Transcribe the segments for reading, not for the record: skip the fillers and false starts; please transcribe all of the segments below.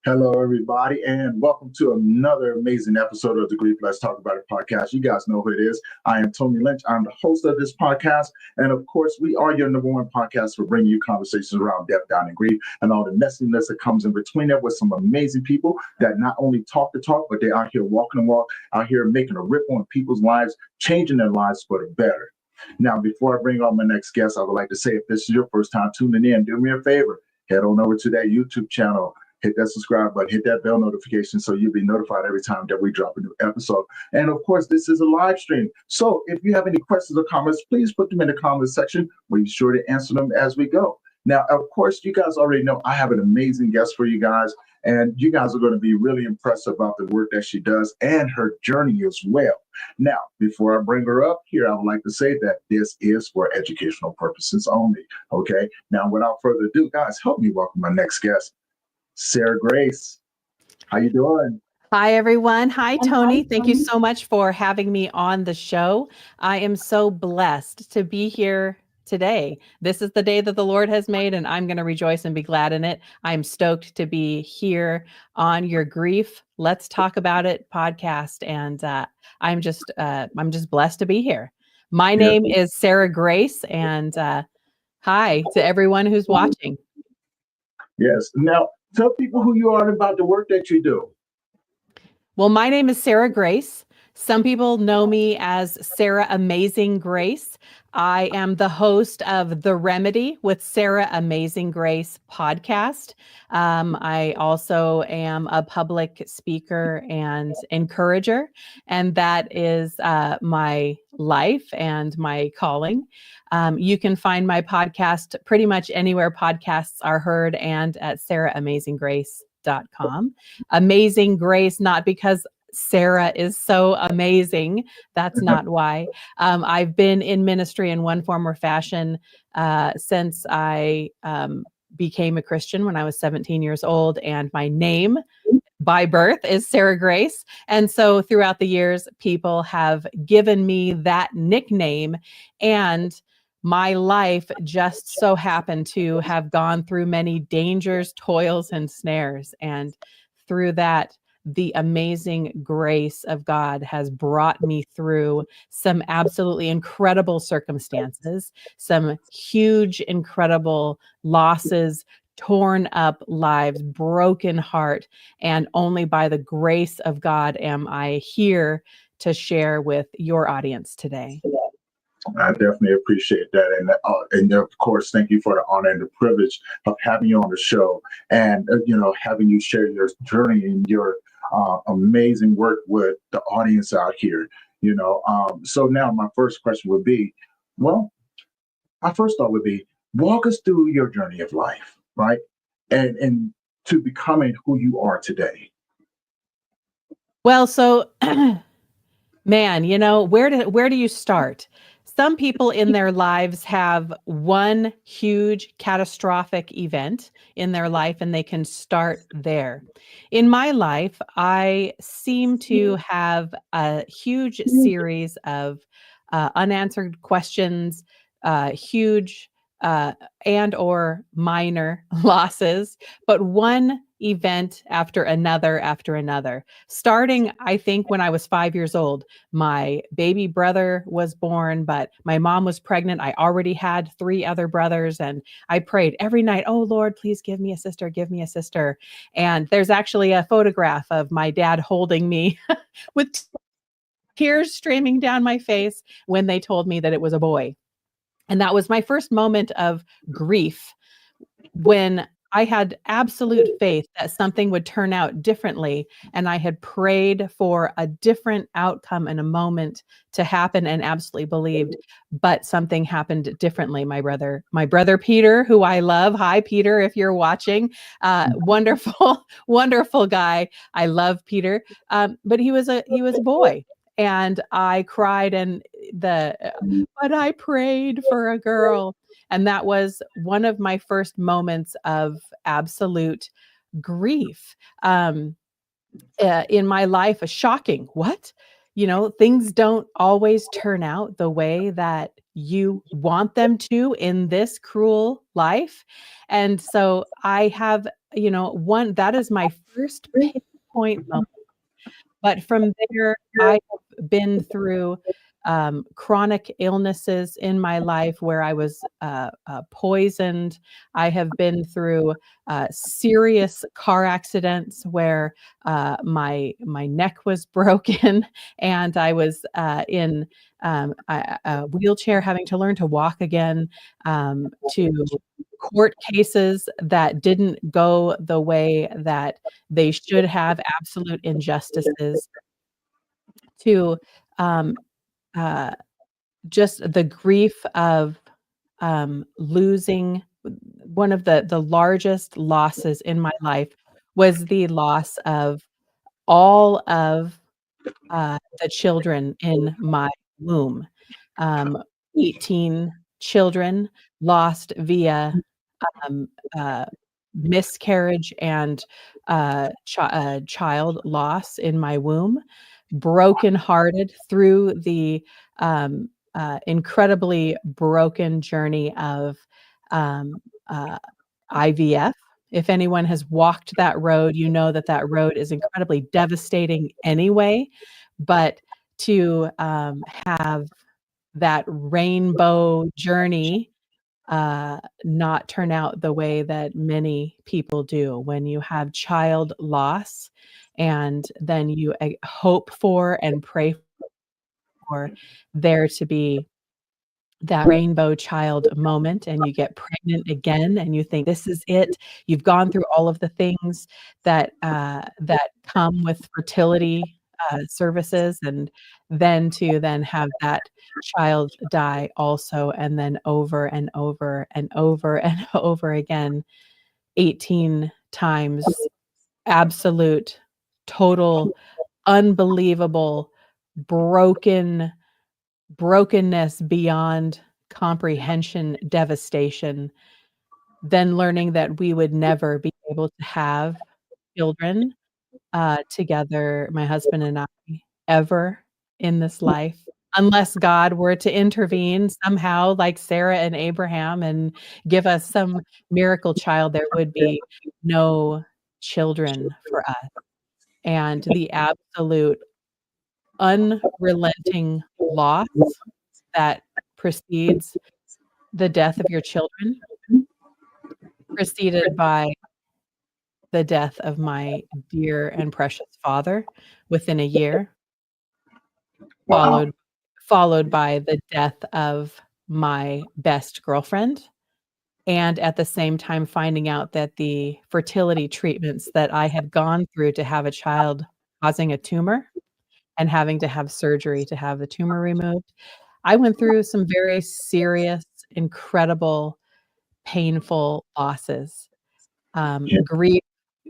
Hello, everybody, and welcome to another amazing episode of the Grief Let's Talk About It podcast. You guys know who it is. I am Tony Lynch. I'm the host of this podcast. And of course, we are your number one podcast for bringing you conversations around death, dying, and grief, and all the messiness that comes in between it with some amazing people that not only talk the talk, but they're out here walking the walk, out here making a ripple in people's lives, changing their lives for the better. Now, before I bring on my next guest, I would like to say, if this is your first time tuning in, do me a favor. Head on over to that YouTube channel. Hit that subscribe button, hit that bell notification so you'll be notified every time that we drop a new episode. And of course, this is a live stream. So if you have any questions or comments, please put them in the comment section. We'll be sure to answer them as we go. Now, of course, you guys already know I have an amazing guest for you guys, and you guys are going to be really impressed about the work that she does and her journey as well. Now, before I bring her up here, I would like to say that this is for educational purposes only. Okay. Now, without further ado, guys, help me welcome my next guest. Sarah Grace, how you doing? Hi, everyone. Hi, Tony. Thank you so much for having me on the show. I am so blessed to be here today. This is the day that the Lord has made, and I'm going to rejoice and be glad in it. I'm stoked to be here on your Grief Let's Talk About It podcast, and I'm just blessed to be here. My name is Sarah Grace, and hi to everyone who's watching. Yes. Now, tell people who you are about the work that you do. Well, my name is Sarah Grace. Some people know me as Sarah Amazing Grace. I am the host of The Remedy with Sarah Amazing Grace podcast. I also am a public speaker and encourager, and that is my life and my calling. You can find my podcast pretty much anywhere podcasts are heard and at sarahAmazingGrace.com. Amazing Grace, not because Sarah is so amazing. That's not why. I've been in ministry in one form or fashion since I became a Christian when I was 17 years old, and my name by birth is Sarah Grace. And so throughout the years, people have given me that nickname, and my life just so happened to have gone through many dangers, toils, and snares. And through that, the amazing grace of God has brought me through some absolutely incredible circumstances, some huge, incredible losses, torn up lives, broken heart, and only by the grace of God am I here to share with your audience today. I definitely appreciate that. And of course, thank you for the honor and the privilege of having you on the show and, having you share your journey and your amazing work with the audience out here. So now my first question would be, my first thought would be, walk us through your journey of life, right? And to becoming who you are today. Well, so man, where do you start? Some people in their lives have one huge catastrophic event in their life, and they can start there. In my life, I seem to have a huge series of unanswered questions, huge and or minor losses, but one event after another. Starting, I think, when I was 5 years old, my baby brother was born, but my mom was pregnant. I already had 3 other brothers, and I prayed every night, "Oh Lord, please give me a sister, give me a sister." And there's actually a photograph of my dad holding me with tears streaming down my face when they told me that it was a boy. And that was my first moment of grief, when I had absolute faith that something would turn out differently. And I had prayed for a different outcome and a moment to happen and absolutely believed, but something happened differently. My brother Peter, who I love. Hi, Peter, if you're watching. Wonderful, wonderful guy. I love Peter. But he was a boy. And I cried but I prayed for a girl. And that was one of my first moments of absolute grief in my life. Shocking. What? Things don't always turn out the way that you want them to in this cruel life. And so I have, that is my first pinpoint moment. But from there, I have been through chronic illnesses in my life where I was poisoned. I have been through serious car accidents where my neck was broken, and I was in a wheelchair, having to learn to walk again, to court cases that didn't go the way that they should have, absolute injustices, to um, uh, just the grief of losing. One of the largest losses in my life was the loss of all of the children in my womb. 18 children lost via um, uh, miscarriage and child loss in my womb, brokenhearted through the incredibly broken journey of um, uh, IVF. If anyone has walked that road, you know that that road is incredibly devastating anyway. But to have that rainbow journey not turn out the way that many people do when you have child loss, and then you hope for and pray for there to be that rainbow child moment, and you get pregnant again and you think this is it. You've gone through all of the things that that come with fertility services, and then have that child die also, and then over and over and over and over again, 18 times. Absolute, total, unbelievable, brokenness beyond comprehension, devastation, then learning that we would never be able to have children together, my husband and I, ever in this life, unless God were to intervene somehow, like Sarah and Abraham, and give us some miracle child. There would be no children for us. And the absolute unrelenting loss that precedes the death of your children, preceded by the death of my dear and precious father within a year, Wow. followed by the death of my best girlfriend, and at the same time finding out that the fertility treatments that I had gone through to have a child causing a tumor and having to have surgery to have the tumor removed. I went through some very serious, incredible, painful losses, Yeah.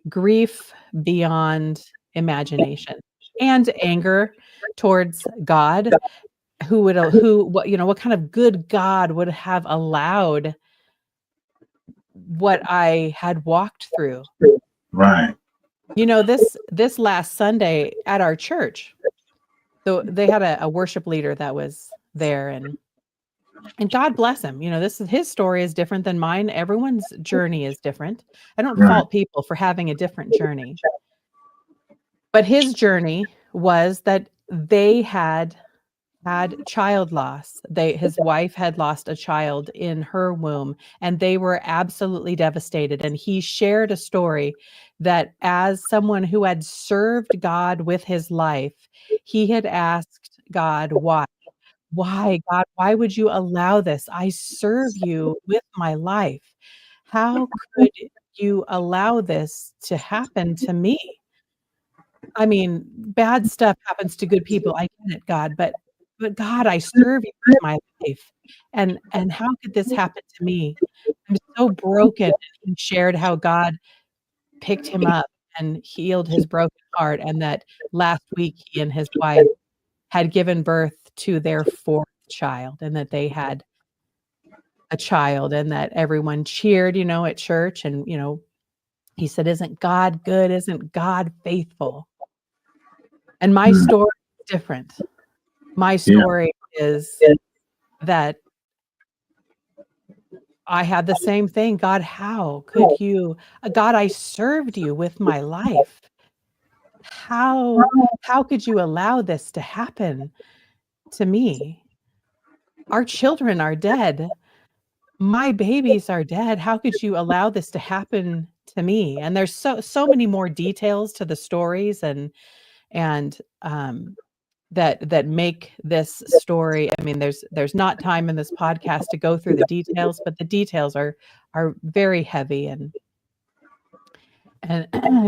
grief beyond imagination, and anger towards God, what kind of good God would have allowed what I had walked through. Right. This last Sunday at our church, so they had a worship leader that was there, and God bless him. His story is different than mine. Everyone's journey is different. I don't Right. fault people for having a different journey. But his journey was that they had child loss. His wife had lost a child in her womb, and they were absolutely devastated. And he shared a story that, as someone who had served God with his life, he had asked God, why? Why, God, why would you allow this? I serve you with my life. How could you allow this to happen to me? I mean, bad stuff happens to good people. I get it, God, but God, I serve you with my life. And how could this happen to me? I'm so broken. He shared how God picked him up and healed his broken heart, and that last week he and his wife had given birth to their fourth child, and that they had a child, and that everyone cheered, at church. And, he said, "Isn't God good? Isn't God faithful?" And my Mm. story is different. My Yeah. story is that I had the same thing. God, how could you? God, I served you with my life. How could you allow this to happen to me? Our children are dead. My babies are dead. How could you allow this to happen to me? And there's so many more details to the stories and that make this story. I mean, there's not time in this podcast to go through the details, but the details are very heavy and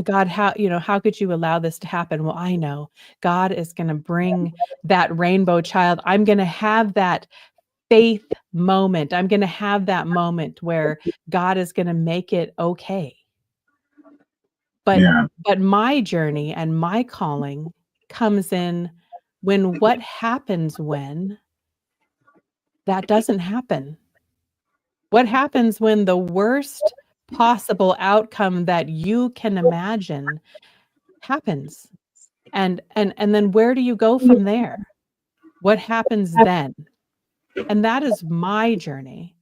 God, how could you allow this to happen? Well, I know God is going to bring that rainbow child. I'm going to have that faith moment. I'm going to have that moment where God is going to make it okay. But Yeah. but my journey and my calling comes in when what happens when that doesn't happen? What happens when the worst possible outcome that you can imagine happens? And then where do you go from there? What happens then? And that is my journey.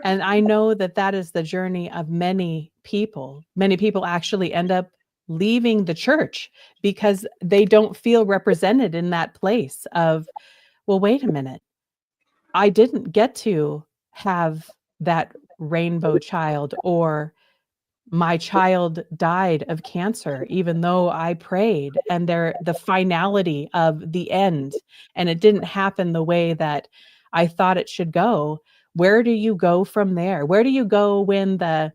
And I know that that is the journey of many people. Many people actually end up leaving the church because they don't feel represented in that place of, well, wait a minute. I didn't get to have that rainbow child, or my child died of cancer, even though I prayed, and the finality of the end, and it didn't happen the way that I thought it should go. Where do you go from there? Where do you go when the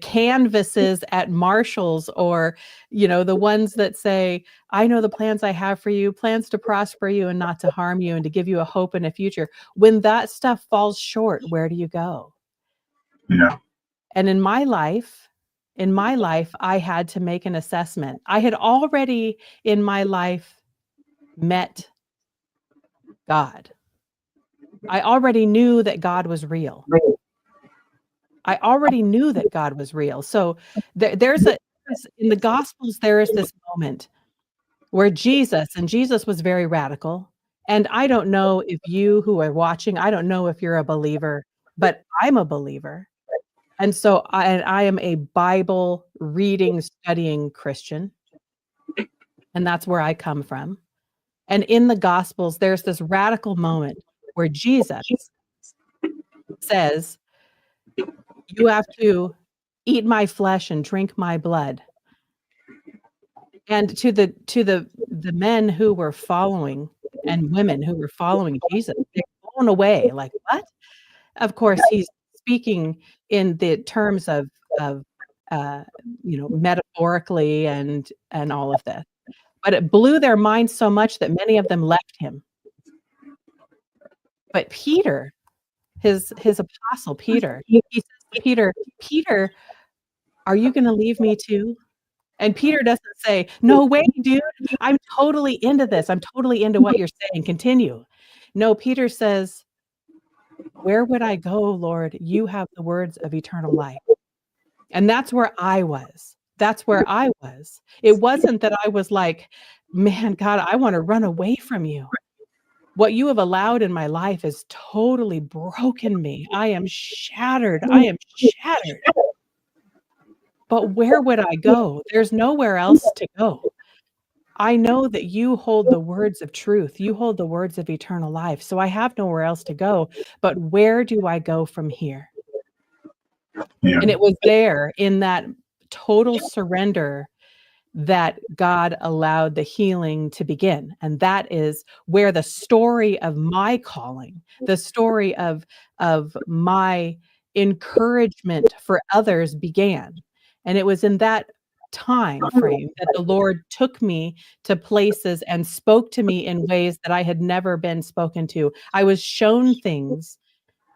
canvases at Marshall's, or the ones that say, I know the plans I have for you, plans to prosper you and not to harm you and to give you a hope and a future. When that stuff falls short, where do you go? Yeah. And in my life, I had to make an assessment. I had already in my life met God. I already knew that God was real. I already knew that God was real. So there's in the Gospels, there is this moment where Jesus was very radical. And I don't know if you who are watching, I don't know if you're a believer, but I'm a believer. And so I am a Bible reading, studying Christian. And that's where I come from. And in the Gospels, there's this radical moment where Jesus says, you have to eat my flesh and drink my blood. And to the men who were following and women who were following Jesus, they're blown away. Like, what? Of course, he's speaking in the terms of metaphorically and all of this. But it blew their minds so much that many of them left him. But Peter, his apostle Peter, he says to Peter, are you going to leave me too? And Peter doesn't say, no way, dude, I'm totally into this. I'm totally into what you're saying. Continue. No, Peter says, where would I go, Lord? You have the words of eternal life. And that's where I was. That's where I was. It wasn't that I was like, man, God, I want to run away from you. What you have allowed in my life has totally broken me. I am shattered. I am shattered. But where would I go? There's nowhere else to go. I know that you hold the words of truth. You hold the words of eternal life. So I have nowhere else to go. But where do I go from here? Yeah. And it was there in that total surrender that God allowed the healing to begin. And that is where the story of my calling, the story of my encouragement for others began. And it was in that time frame that the Lord took me to places and spoke to me in ways that I had never been spoken to. I was shown things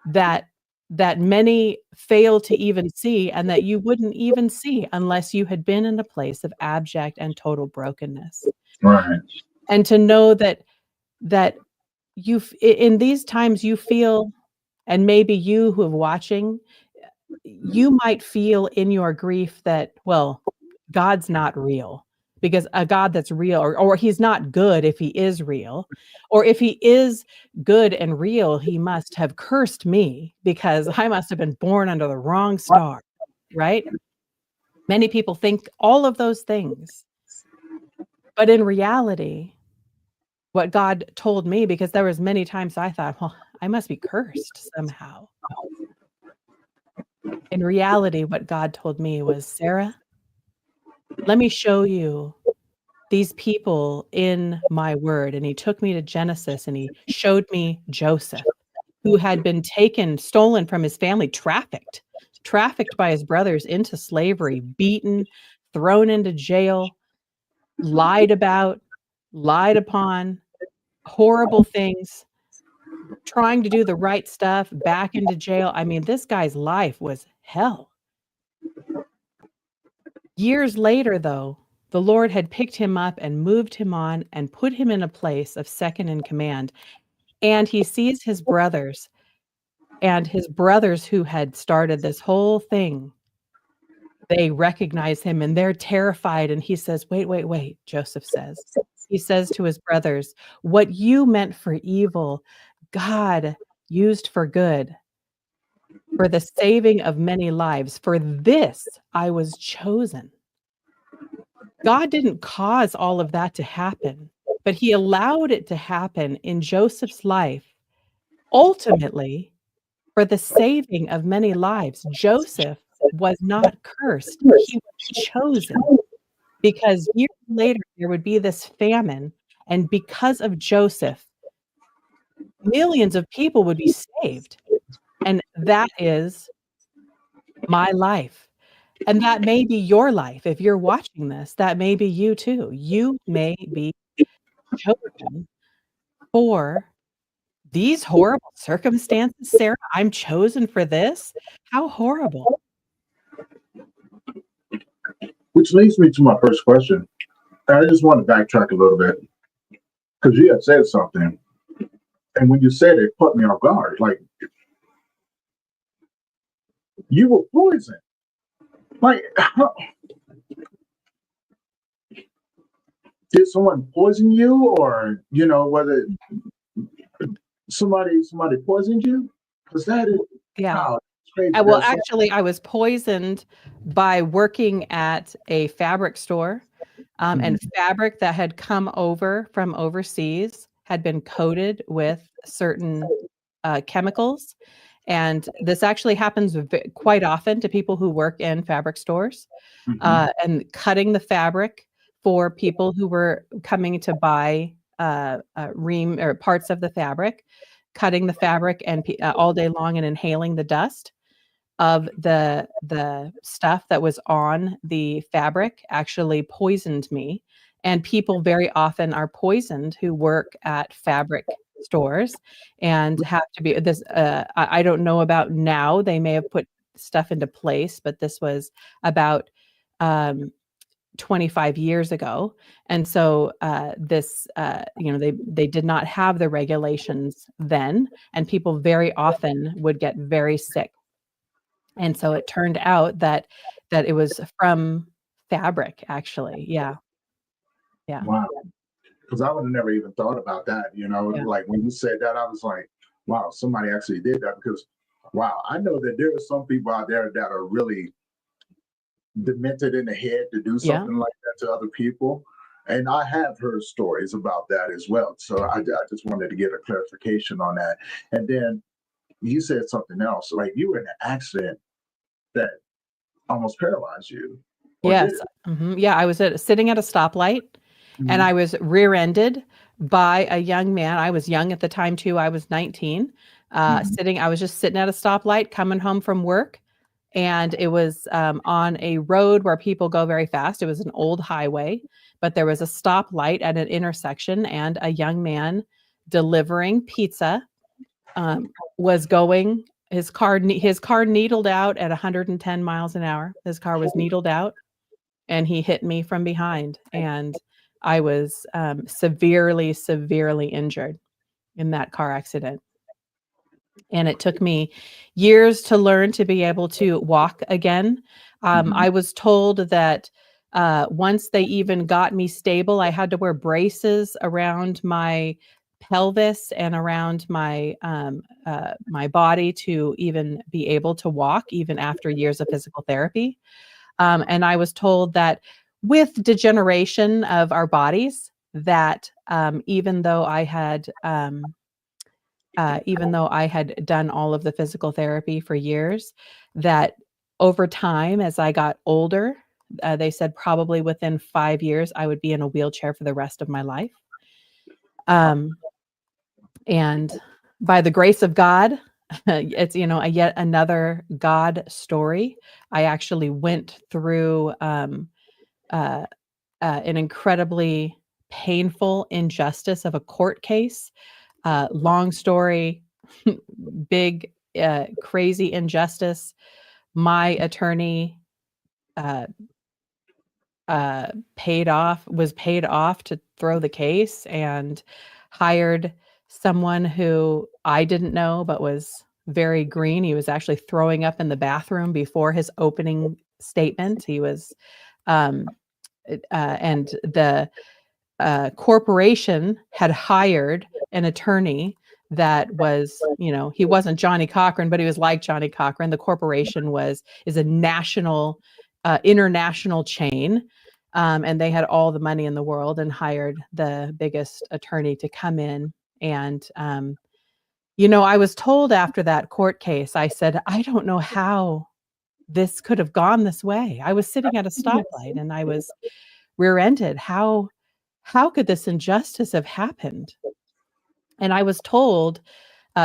that many fail to even see, and that you wouldn't even see unless you had been in a place of abject and total brokenness. Right. And to know that you in these times you feel, and maybe you who are watching, you might feel in your grief that, well, God's not real. because a God that's real, or he's not good if he is real, or if he is good and real, he must have cursed me because I must have been born under the wrong star, right? Many people think all of those things. But in reality, what God told me, because there was many times I thought, well, I must be cursed somehow. In reality, what God told me was, Sarah, let me show you these people in my word. And he took me to Genesis and he showed me Joseph, who had been stolen from his family, trafficked by his brothers into slavery, beaten, thrown into jail, lied about, lied upon, horrible things, trying to do the right stuff, back into jail. I mean, this guy's life was hell. Years later, though, the Lord had picked him up and moved him on and put him in a place of second in command. And he sees his brothers, and his brothers who had started this whole thing, they recognize him and they're terrified. And he says, wait, Joseph says. He says to his brothers, what you meant for evil, God used for good, for the saving of many lives. For this I was chosen. God didn't cause all of that to happen, but he allowed it to happen in Joseph's life, ultimately for the saving of many lives. Joseph was not cursed. He was chosen because years later there would be this famine, and because of Joseph, millions of people would be saved. And that is my life. And that may be your life. If you're watching this, that may be you too. You may be chosen for these horrible circumstances. Sarah, I'm chosen for this? How horrible. Which leads me to my first question. I just want to backtrack a little bit because you had said something, and when you said it, put me off guard. Like, you were poisoned. Like, did someone poison you, or whether somebody poisoned you? Because that is crazy. Well, actually, I was poisoned by working at a fabric store, and fabric that had come over from overseas had been coated with certain chemicals. And this actually happens quite often to people who work in fabric stores, and cutting the fabric for people who were coming to buy ream or parts of the fabric, cutting the fabric and all day long and inhaling the dust of the stuff that was on the fabric actually poisoned me. And people very often are poisoned who work at fabric stores and have to be this. I don't know about now. They may have put stuff into place, but this was about 25 years ago. And so this, they did not have the regulations then, and people very often would get very sick. And so it turned out that it was from fabric, actually. Yeah. Wow. Because I would have never even thought about that. Like when you said that, I was like, wow, somebody actually did that. Because, wow, I know that there are some people out there that are really demented in the head to do something like that to other people. And I have heard stories about that as well. So I just wanted to get a clarification on that. And then you said something else, like you were in an accident that almost paralyzed you. Yes. Yeah, I was sitting at a stoplight, and I was rear-ended by a young man. I was young at the time too. I was 19. I was just sitting at a stoplight coming home from work, and it was on a road where people go very fast. It was an old highway, but there was a stoplight at an intersection, and a young man delivering pizza was going. His car needled out at 110 miles an hour. His car was needled out, and he hit me from behind, and I was severely injured in that car accident. And it took me years to learn to be able to walk again. I was told that once they even got me stable, I had to wear braces around my pelvis and around my my body to even be able to walk, even after years of physical therapy. And I was told that with degeneration of our bodies, that even though I had done all of the physical therapy for years, that over time, as I got older, they said probably within 5 years, I would be in a wheelchair for the rest of my life. And by the grace of God, it's, yet another God story. I actually went through an incredibly painful injustice of a court case. Long story, big, crazy injustice. My attorney was paid off to throw the case, and hired someone who I didn't know but was very green. He was actually throwing up in the bathroom before his opening statement. He was, and the corporation had hired an attorney that was, he wasn't Johnny Cochran, but he was like Johnny Cochran. The corporation is a national, international chain. And they had all the money in the world and hired the biggest attorney to come in. And, I was told after that court case, I said, I don't know how this could have gone this way. I was sitting at a stoplight and I was rear-ended. How could this injustice have happened? And I was told,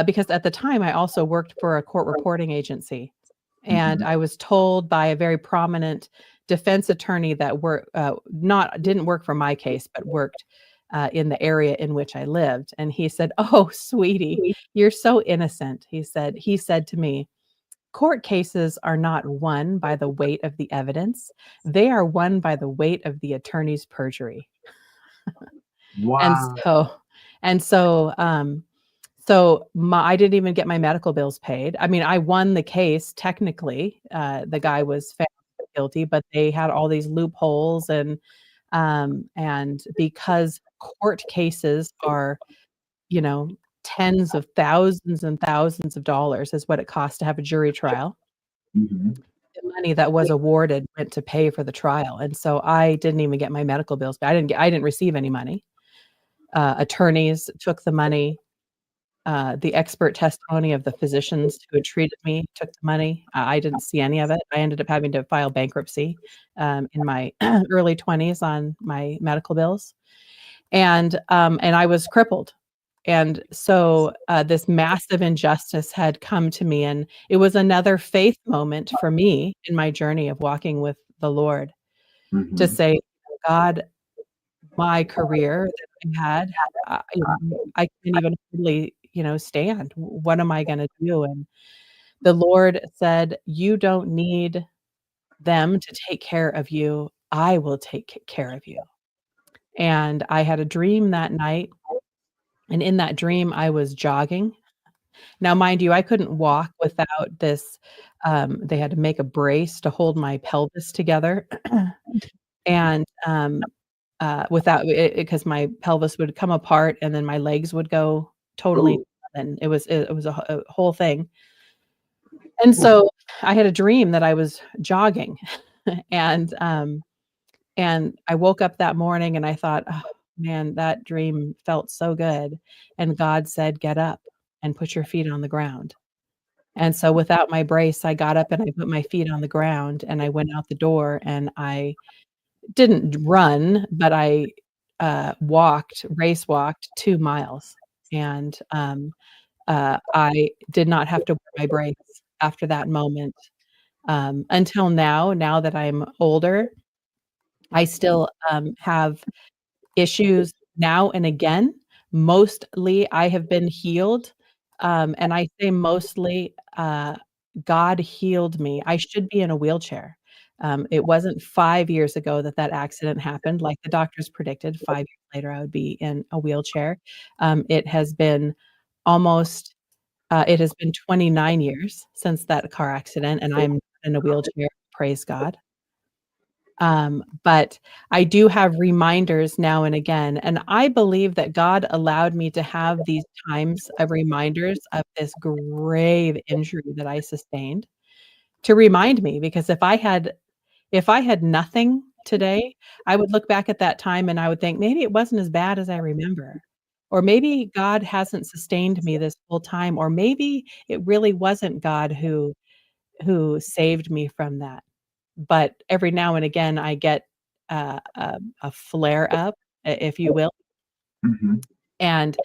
because at the time I also worked for a court reporting agency, and I was told by a very prominent defense attorney that didn't work for my case, but worked in the area in which I lived. And he said, "Oh, sweetie, you're so innocent." He said to me, "Court cases are not won by the weight of the evidence. They are won by the weight of the attorney's perjury." Wow. And so, I didn't even get my medical bills paid. I mean, I won the case technically. The guy was found guilty, but they had all these loopholes, and because court cases are, tens of thousands and thousands of dollars is what it costs to have a jury trial. Mhm. The money that was awarded went to pay for the trial, and so I didn't even get my medical bills. I didn't receive any money. Attorneys took the money. The expert testimony of the physicians who had treated me took the money. I didn't see any of it. I ended up having to file bankruptcy in my early 20s on my medical bills, and I was crippled. And so this massive injustice had come to me, and it was another faith moment for me in my journey of walking with the Lord, to Mhm. say, God, my career that I had, I can't even hardly, stand. What am I gonna do? And the Lord said, "You don't need them to take care of you. I will take care of you." And I had a dream that night, and in that dream, I was jogging. Now, mind you, I couldn't walk without this, they had to make a brace to hold my pelvis together, and, without it, because my pelvis would come apart and then my legs would go totally, Ooh. and it was a whole thing. And so I had a dream that I was jogging, and, I woke up that morning and I thought, "Oh, man, that dream felt so good." And God said, "Get up and put your feet on the ground." And so without my brace, I got up and I put my feet on the ground and I went out the door, and I didn't run, but I, race walked 2 miles, and, I did not have to wear my brace after that moment, until now that I'm older, I still, have issues now and again. Mostly, I have been healed, and I say mostly, God healed me. I should be in a wheelchair. It wasn't 5 years ago that that accident happened, like the doctors predicted. 5 years later, I would be in a wheelchair. It has been almost it has been 29 years since that car accident, and I'm in a wheelchair, praise God. But I do have reminders now and again. And I believe that God allowed me to have these times of reminders of this grave injury that I sustained to remind me, because if I had nothing today, I would look back at that time and I would think maybe it wasn't as bad as I remember. Or maybe God hasn't sustained me this whole time, or maybe it really wasn't God who saved me from that. But every now and again, I get a flare up, if you will, Mm-hmm. and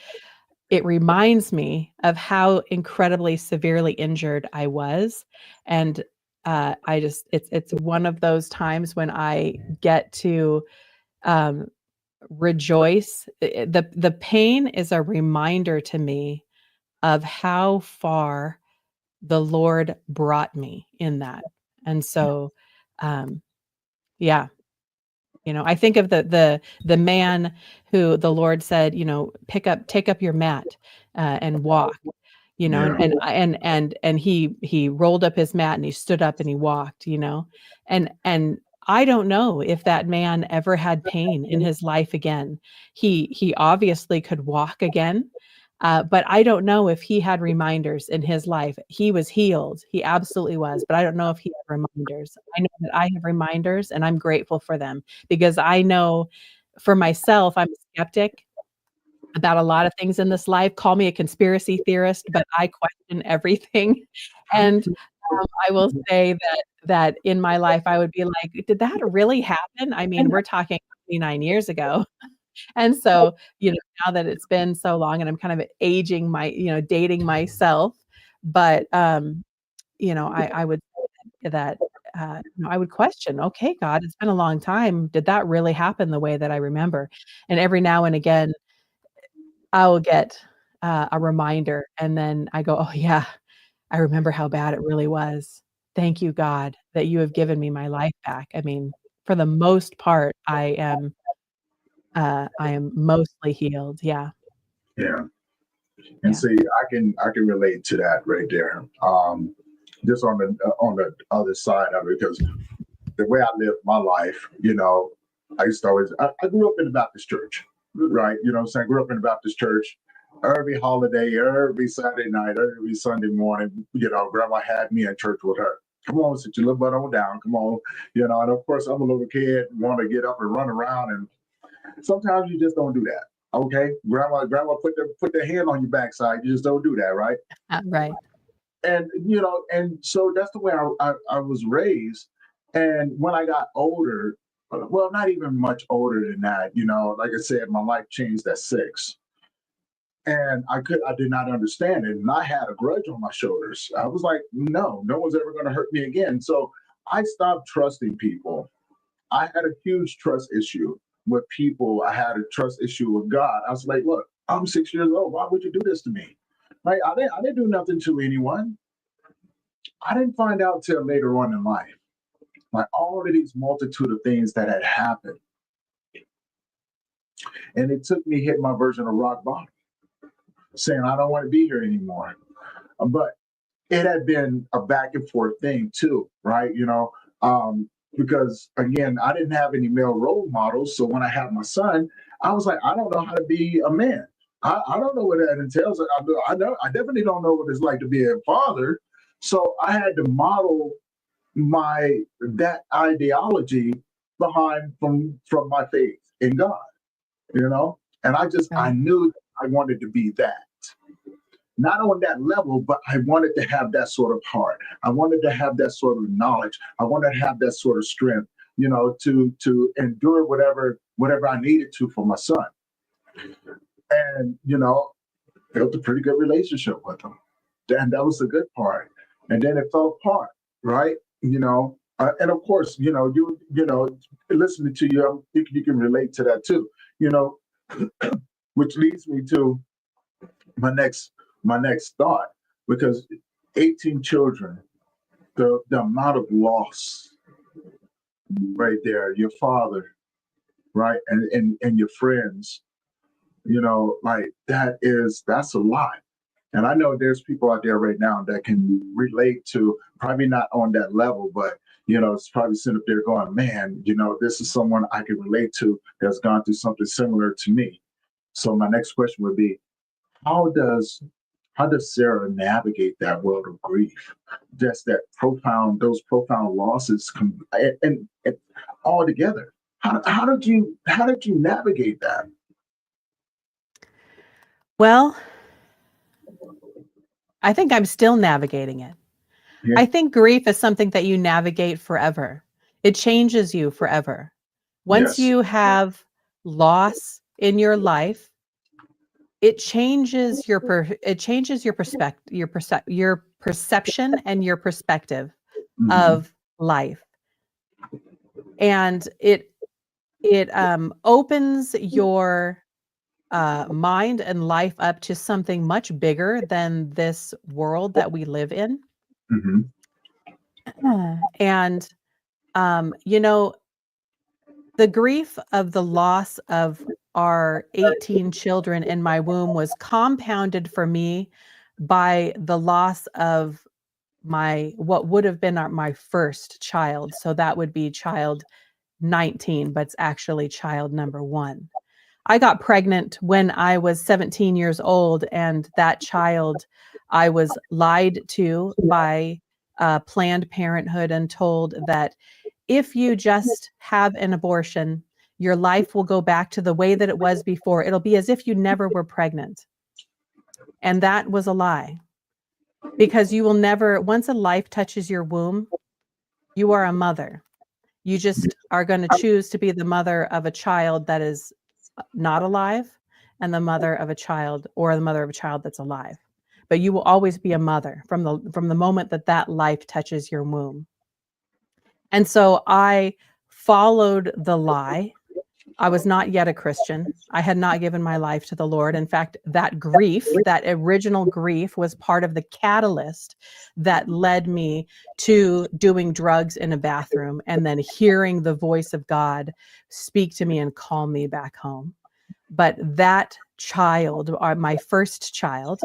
it reminds me of how incredibly severely injured I was, and I just it's one of those times when I get to um, rejoice. The pain is a reminder to me of how far the Lord brought me in that, and so um, yeah. I think of the man who the Lord said, take up your mat and walk, Yeah. and he rolled up his mat and he stood up and he walked, and I don't know if that man ever had pain in his life again. He obviously could walk again. But I don't know if he had reminders in his life. He was healed. He absolutely was. But I don't know if he had reminders. I know that I have reminders and I'm grateful for them, because I know for myself, I'm a skeptic about a lot of things in this life. Call me a conspiracy theorist, but I question everything. And I will say that in my life, I would be like, did that really happen? I mean, we're talking 29 years ago. And so, now that it's been so long and I'm kind of aging dating myself, but, I would say that, I would question, okay, God, it's been a long time. Did that really happen the way that I remember? And every now and again, I will get, a reminder and then I go, oh yeah, I remember how bad it really was. Thank you, God, that you have given me my life back. I mean, for the most part, I am mostly healed. Yeah. Yeah. And Yeah. see, I can relate to that right there. Just on the other side of it, because the way I lived my life, I used to always I grew up in the Baptist church, right? You know what I'm saying? I grew up in the Baptist church. Every holiday, every Saturday night, every Sunday morning, grandma had me in church with her. Come on, sit your little butt on down. Come on, and of course I'm a little kid, want to get up and run around, and sometimes you just don't do that. Okay, grandma put their hand on your backside. You just don't do that, right? Right. And so that's the way I was raised. And when I got older, well, not even much older than that, like I said, my life changed at 6. And I did not understand it. And I had a grudge on my shoulders. I was like, no one's ever going to hurt me again. So I stopped trusting people. I had a huge trust issue with people. I had a trust issue with God. I was like, look, I'm 6 years old. Why would you do this to me? Like, I didn't do nothing to anyone. I didn't find out till later on in life, like all of these multitude of things that had happened. And it took me hitting my version of rock bottom, saying, I don't want to be here anymore. But it had been a back and forth thing too, right? Because again, I didn't have any male role models. So when I had my son, I was like, I don't know how to be a man. I don't know what that entails. I definitely don't know what it's like to be a father. So I had to model that ideology behind from my faith in God, and I Right. knew I wanted to be that. Not on that level, but I wanted to have that sort of heart. I wanted to have that sort of knowledge. I wanted to have that sort of strength, to endure whatever I needed to for my son. And built a pretty good relationship with him. And that was the good part. And then it fell apart, right? And of course, listening to you, I'm thinking you can relate to that too. You know, which leads me to my next thought, because 18 children, the amount of loss right there, your father, right, and your friends, like that's a lot. And I know there's people out there right now that can relate to, probably not on that level, but it's probably sitting up there going, man, this is someone I can relate to that's gone through something similar to me. So my next question would be, how does Sarah navigate that world of grief? Just those profound losses, and all together. How did you navigate that? Well, I think I'm still navigating it. Yeah. I think grief is something that you navigate forever. It changes you forever. Once Yes. you have loss in your life, it changes your perception and your perspective of life. And it opens your mind and life up to something much bigger than this world that we live in. And the grief of the loss of our 18 children in my womb was compounded for me by the loss of what would have been my first child. So that would be child 19, but it's actually child number 1. I got pregnant when I was 17 years old, and that child, I was lied to by Planned Parenthood and told that if you just have an abortion, your life will go back to the way that it was before. It'll be as if you never were pregnant. And that was a lie, because you will never, once a life touches your womb, you are a mother. You just are going to choose to be the mother of a child that is not alive, and the mother of a child, or the mother of a child that's alive. But you will always be a mother from the moment that life touches your womb. And so I followed the lie. I was not yet a Christian. I had not given my life to the Lord. In fact, that grief, that original grief, was part of the catalyst that led me to doing drugs in a bathroom and then hearing the voice of God speak to me and call me back home. But that child, my first child,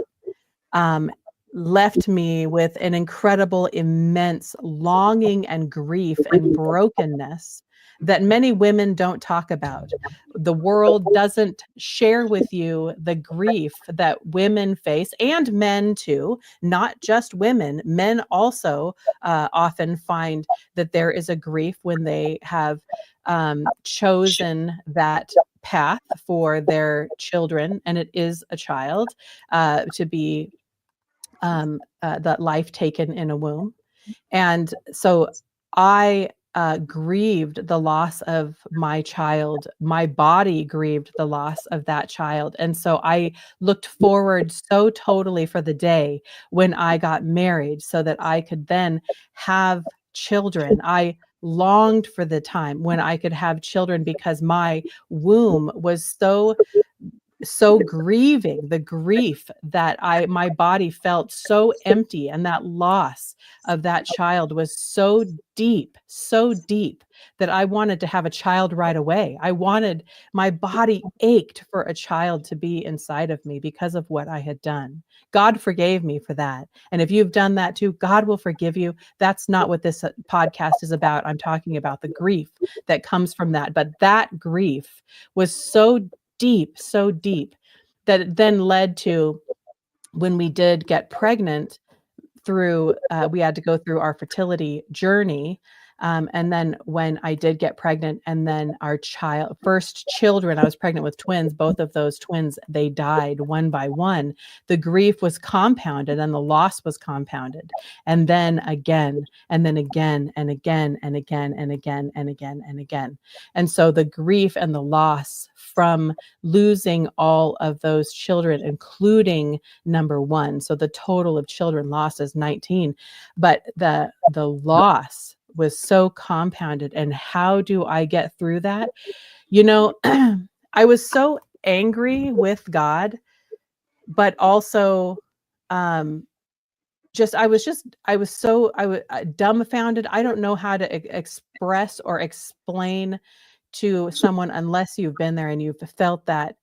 left me with an incredible, immense longing and grief and brokenness that many women don't talk about. The world doesn't share with you the grief that women face, and men too, not just women. Men also often find that there is a grief when they have chosen that path for their children, and it is a child, to be that life taken in a womb. And so I grieved the loss of my child. My body grieved the loss of that child. And so I looked forward so totally for the day when I got married so that I could then have children. I longed for the time when I could have children, because my womb was so grieving, the grief that my body felt so empty, and that loss of that child was so deep that I wanted to have a child right away. My body ached for a child to be inside of me because of what I had done. God forgave me for that. And if you've done that too, God will forgive you. That's not what this podcast is about. I'm talking about the grief that comes from that. But that grief was so deep that it then led to, when we did get pregnant, we had to go through our fertility journey. And then when I did get pregnant, and then our first children, I was pregnant with twins. Both of those twins, they died one by one. The grief was compounded, and the loss was compounded. And then again, and then again, and again, and again, and again, and again, and again. And so the grief and the loss from losing all of those children, including number 1. So the total of children lost is 19. But the loss was so compounded. And how do I get through that? I was so angry with God, but also I was so dumbfounded. I don't know how to express or explain to someone unless you've been there and you've felt that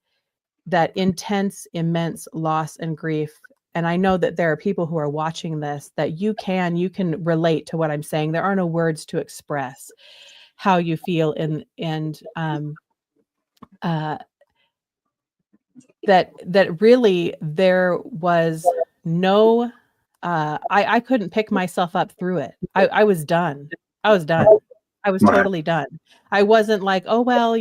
intense, immense loss and grief. and I know that there are people who are watching this that you can relate to what I'm saying. There are no words to express how you feel that really there was no I couldn't pick myself up through it. I was done. I was done. I was Right. totally done. I wasn't like, oh well,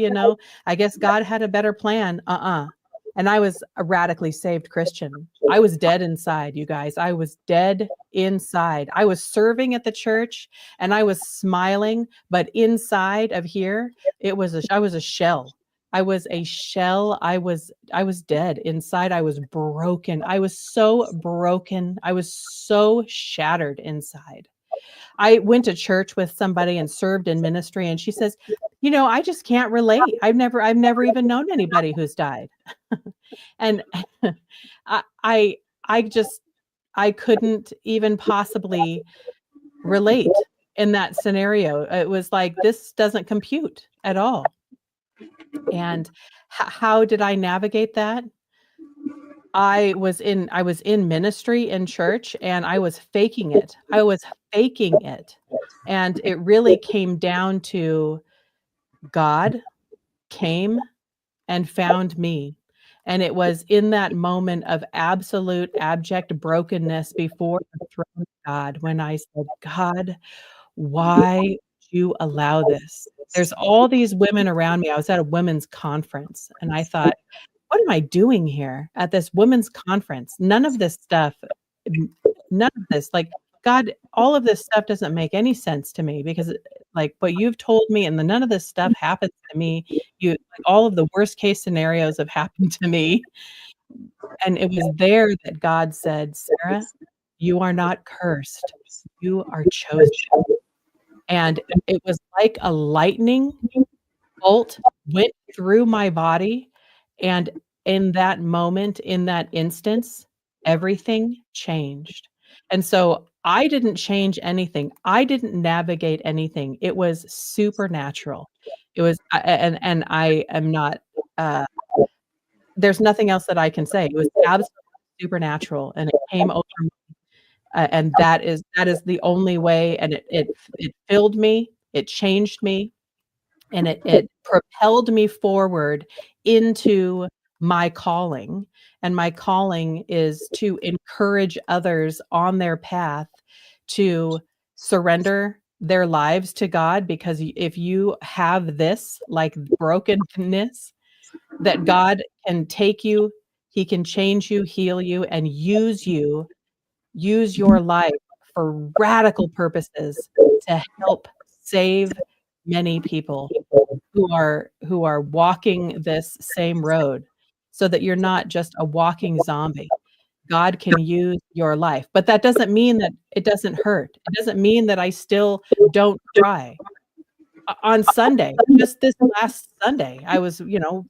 I guess God had a better plan. And I was a radically saved Christian. I was dead inside, you guys. I was dead inside. I was serving at the church and I was smiling, but inside of here, I was a shell. I was a shell. I was dead inside. I was broken. I was so broken. I was so shattered inside. I went to church with somebody and served in ministry, and she says, I just can't relate. I've never even known anybody who's died. And I couldn't even possibly relate in that scenario. It was like, this doesn't compute at all. And how did I navigate that? I was in ministry in church, and I was faking it. And it really came down to God came and found me. And it was in that moment of absolute abject brokenness before the throne of God when I said, God, why would you allow this? There's all these women around me. I was at a women's conference, and I thought, what am I doing here at this women's conference? None of this, like, God, all of this stuff doesn't make any sense to me, because like what you've told me, and none of this stuff happens to me. All of the worst case scenarios have happened to me. And it was there that God said, Sarah, you are not cursed. You are chosen. And it was like a lightning bolt went through my body. And in that moment, in that instance, everything changed. And so I didn't change anything. I didn't navigate anything. It was supernatural. It was, and I am not, there's nothing else that I can say. It was absolutely supernatural, and it came over me. And that is the only way. And it filled me, it changed me, and it propelled me forward into my calling. And my calling is to encourage others on their path to surrender their lives to God, because if you have this, like, brokenness, that God can take you, he can change you, heal you, and use your life for radical purposes to help save many people who are walking this same road, so that you're not just a walking zombie. God can use your life. But that doesn't mean that it doesn't hurt. It doesn't mean that I still don't cry. On Sunday, just this last Sunday, I was,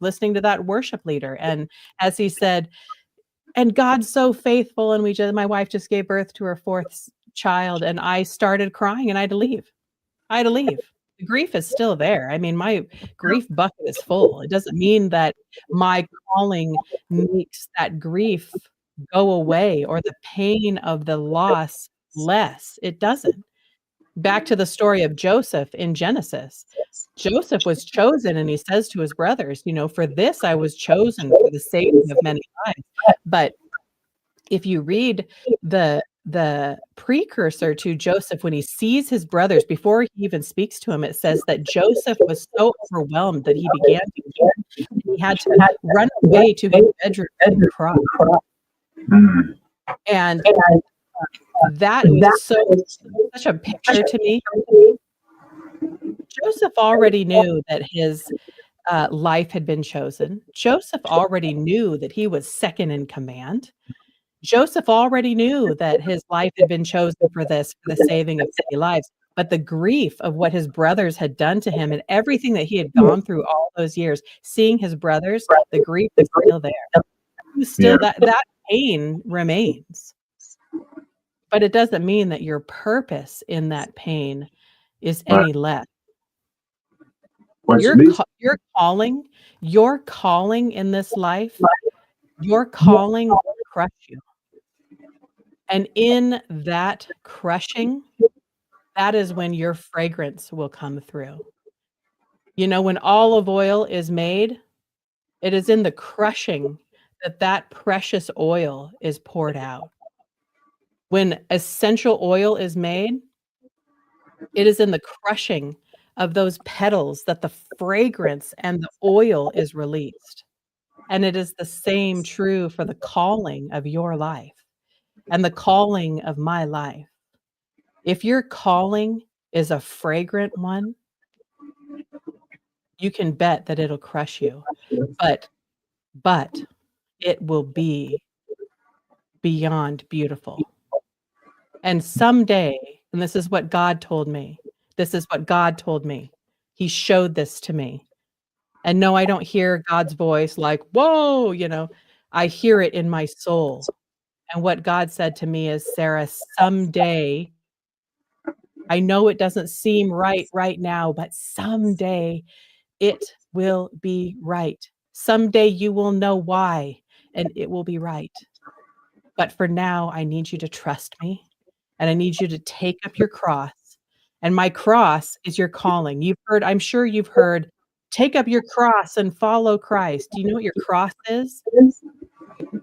listening to that worship leader, and as he said, and God's so faithful, and my wife just gave birth to her fourth child, and I started crying, and I had to leave. The grief is still there. I mean, my grief bucket is full. It doesn't mean that my calling makes that grief go away or the pain of the loss less. It doesn't. Back to the story of Joseph in Genesis. Joseph was chosen, and he says to his brothers, for this I was chosen, for the saving of many lives. But if you read the precursor to Joseph, when he sees his brothers, before he even speaks to him, it says that Joseph was so overwhelmed that he began to weep, and he had to run away to his bedroom and cry. And that was such a picture to me. Joseph already knew that his life had been chosen. Joseph already knew that he was second in command. Joseph already knew that his life had been chosen for the saving of many lives. But the grief of what his brothers had done to him, and everything that he had gone through all those years, seeing his brothers, the grief is still there. That pain remains. But it doesn't mean that your purpose in that pain is any less. Your calling in this life, your calling will crush you. And in that crushing, that is when your fragrance will come through. When olive oil is made, it is in the crushing that precious oil is poured out. When essential oil is made, it is in the crushing of those petals that the fragrance and the oil is released. And it is the same true for the calling of your life and the calling of my life. If your calling is a fragrant one, you can bet that it'll crush you. But it will be beyond beautiful. And someday, and this is what God told me. He showed this to me. And no, I don't hear God's voice like, whoa, I hear it in my soul. And what God said to me is, Sarah, someday, I know it doesn't seem right now, but someday it will be right. Someday you will know why, and it will be right. But for now, I need you to trust me, and I need you to take up your cross. And my cross is your calling. I'm sure you've heard, take up your cross and follow Christ. Do you know what your cross is?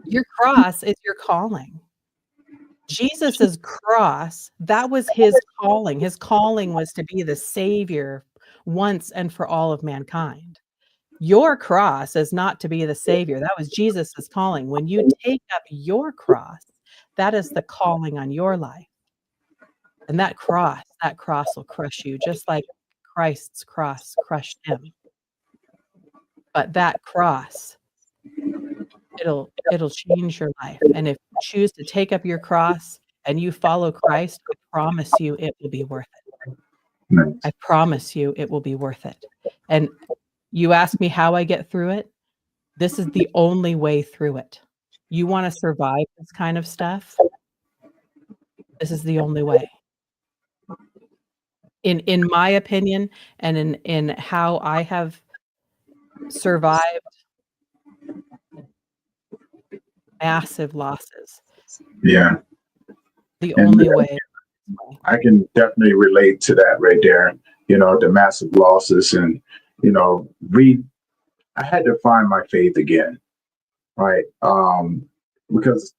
Your cross is your calling. Jesus's cross, that was his calling. His calling was to be the savior once and for all of mankind. Your cross is not to be the savior. That was Jesus's calling. When you take up your cross, that is the calling on your life. And that cross will crush you, just like Christ's cross crushed him. But that cross, it'll change your life. And if you choose to take up your cross and you follow Christ, I promise you it will be worth it. Nice. I promise you it will be worth it. And you ask me how I get through it. This is the only way through it. You want to survive this kind of stuff? This is the only way. In my opinion, and in how I have survived massive losses. Yeah. The only way. I can definitely relate to that right there. The massive losses, and I had to find my faith again, right? Because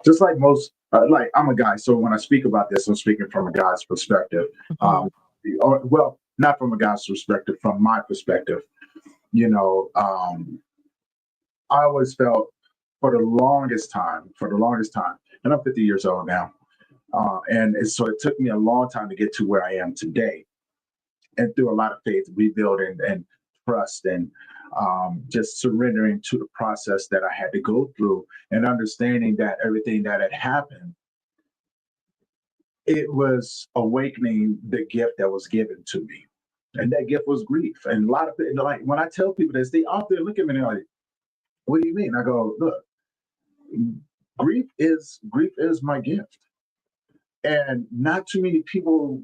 just like most, like I'm a guy, so when I speak about this, I'm speaking from a guy's perspective. Well, not from a guy's perspective, from my perspective. I always felt for the longest time, and I'm 50 years old now. So it took me a long time to get to where I am today. And through a lot of faith, rebuilding and trust, and just surrendering to the process that I had to go through, and understanding that everything that had happened, it was awakening the gift that was given to me. And that gift was grief. And a lot of people, like when I tell people this, they often look at me and they're like, what do you mean? I go, look, grief is my gift. And not too many people,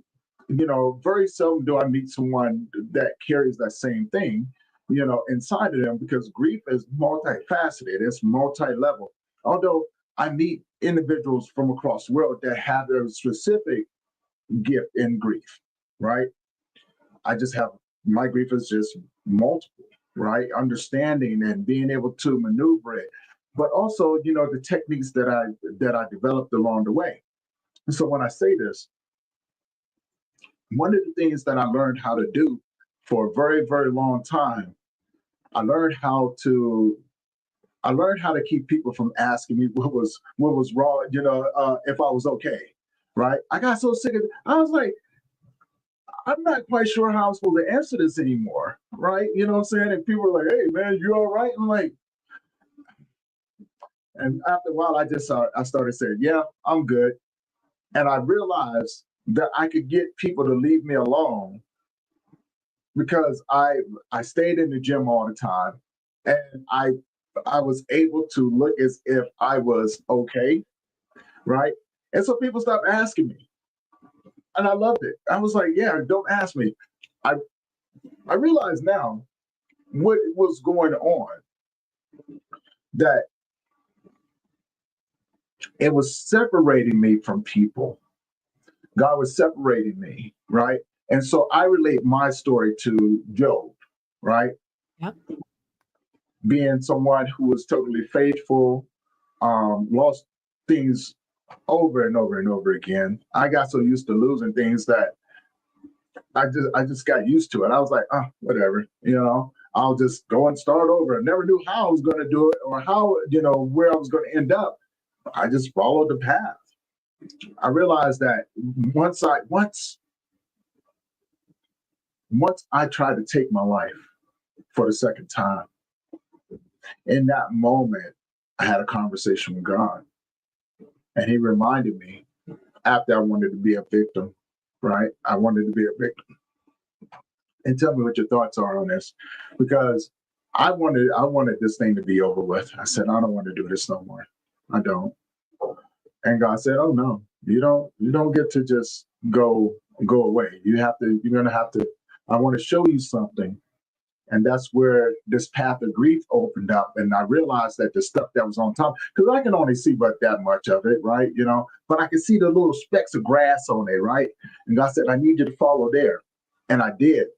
very seldom do I meet someone that carries that same thing, inside of them, because grief is multifaceted, it's multi-level. Although I meet individuals from across the world that have their specific gift in grief, right? I just have, my grief is just multiple, right? Understanding and being able to maneuver it, but also, the techniques that I developed along the way. So when I say this, one of the things that I learned how to do for a very, very long time, I learned how to keep people from asking me what was wrong, if I was okay, right? I got so sick of it. I was like, I'm not quite sure how I'm supposed to answer this anymore, right? You know what I'm saying? And people are like, hey man, you all right? I'm like, and after a while, I started saying, yeah, I'm good. And I realized that I could get people to leave me alone because I stayed in the gym all the time, and I was able to look as if I was okay, right? And so people stopped asking me, and I loved it. I was like, yeah, don't ask me. I realize now what was going on, that It was separating me from people. God was separating me, right? And so I relate my story to Job, right? Yep. Being someone who was totally faithful, lost things over and over and over again. I got so used to losing things that I just got used to it. I was like, oh, whatever, I'll just go and start over. I never knew how I was going to do it or how, where I was going to end up. I just followed the path. I realized that once I tried to take my life for the second time, in that moment, I had a conversation with God, and He reminded me after I wanted to be a victim, right? I wanted to be a victim. And tell me what your thoughts are on this, because I wanted this thing to be over with. I said, I don't want to do this no more. I don't. And God said, oh no, you don't get to just go away. You're gonna have to, I want to show you something. And that's where this path of grief opened up. And I realized that the stuff that was on top, because I can only see but that much of it, right? But I can see the little specks of grass on it, right? And God said, I need you to follow there. And I did.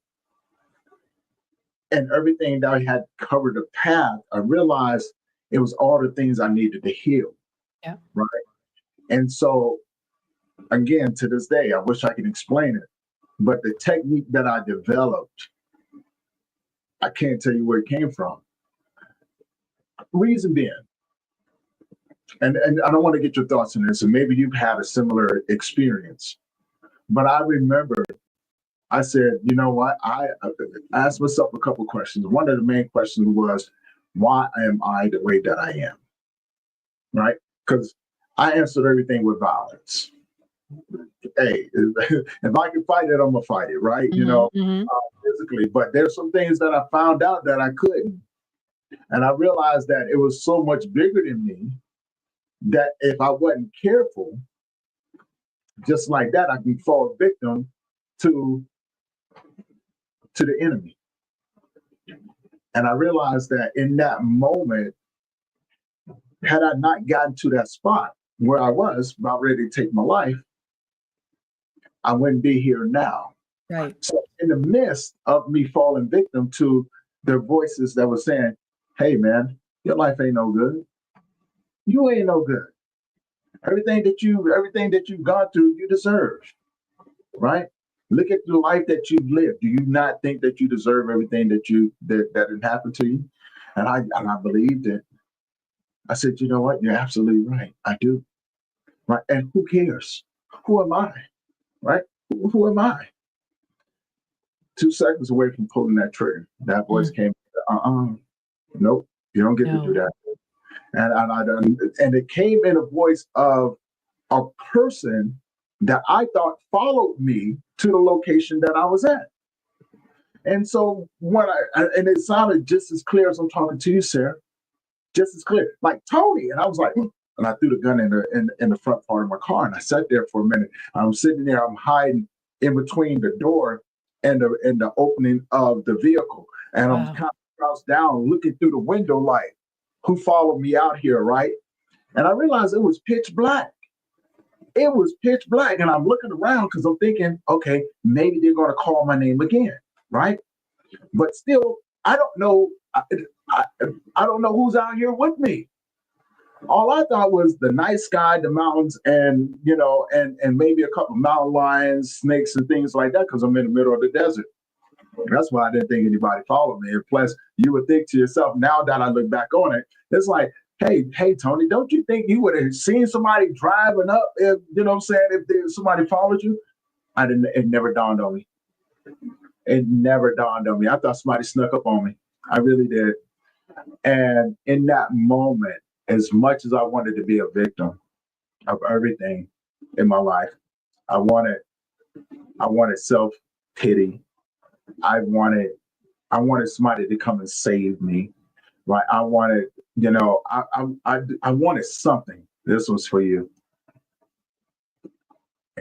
And everything that I had covered the path, I realized it was all the things I needed to heal. Yeah. Right. And so, again, to this day, I wish I could explain it. But the technique that I developed, I can't tell you where it came from. Reason being, and I don't want to get your thoughts on this, and maybe you've had a similar experience, but I remember I said, you know what? I asked myself a couple of questions. One of the main questions was, why am I the way that I am? Right? Because I answered everything with violence. Hey, if I can fight it, I'm gonna fight it, right? Physically. But there's some things that I found out that I couldn't. And I realized that it was so much bigger than me that if I wasn't careful, just like that, I can fall victim to the enemy. And I realized that in that moment, had I not gotten to that spot where I was about ready to take my life, I wouldn't be here now. Right. So in the midst of me falling victim to the voices that were saying, hey man, your life ain't no good. You ain't no good. Everything that you've gone through, you deserve. Right? Look at the life that you've lived. Do you not think that you deserve everything that had happened to you? And I believed it. I said, you know what? You're absolutely right. I do. Right. And who cares? Who am I? Right? Who am I? 2 seconds away from pulling that trigger, that voice came, nope, you don't get to do that. And it came in a voice of a person that I thought followed me to the location that I was at. And so and it sounded just as clear as I'm talking to you, Sarah, just as clear, like Tony. And I was like, and I threw the gun in the front part of my car, and I sat there for a minute. I'm sitting there, I'm hiding in between the door and the opening of the vehicle, and I'm kind of crouched down, looking through the window, like, who followed me out here, right? And I realized it was pitch black. It was pitch black, and I'm looking around because I'm thinking, okay, maybe they're going to call my name again, right? But still, I don't know. I don't know who's out here with me. All I thought was the night sky, the mountains, and and maybe a couple of mountain lions, snakes, and things like that, because I'm in the middle of the desert. That's why I didn't think anybody followed me. And plus, you would think to yourself, now that I look back on it, it's like, hey, Tony, don't you think you would have seen somebody driving up, if somebody followed you? I didn't. It never dawned on me. It never dawned on me. I thought somebody snuck up on me. I really did. And in that moment, as much as I wanted to be a victim of everything in my life, I wanted self-pity. I wanted somebody to come and save me. Right? I wanted, I wanted something. This was for you.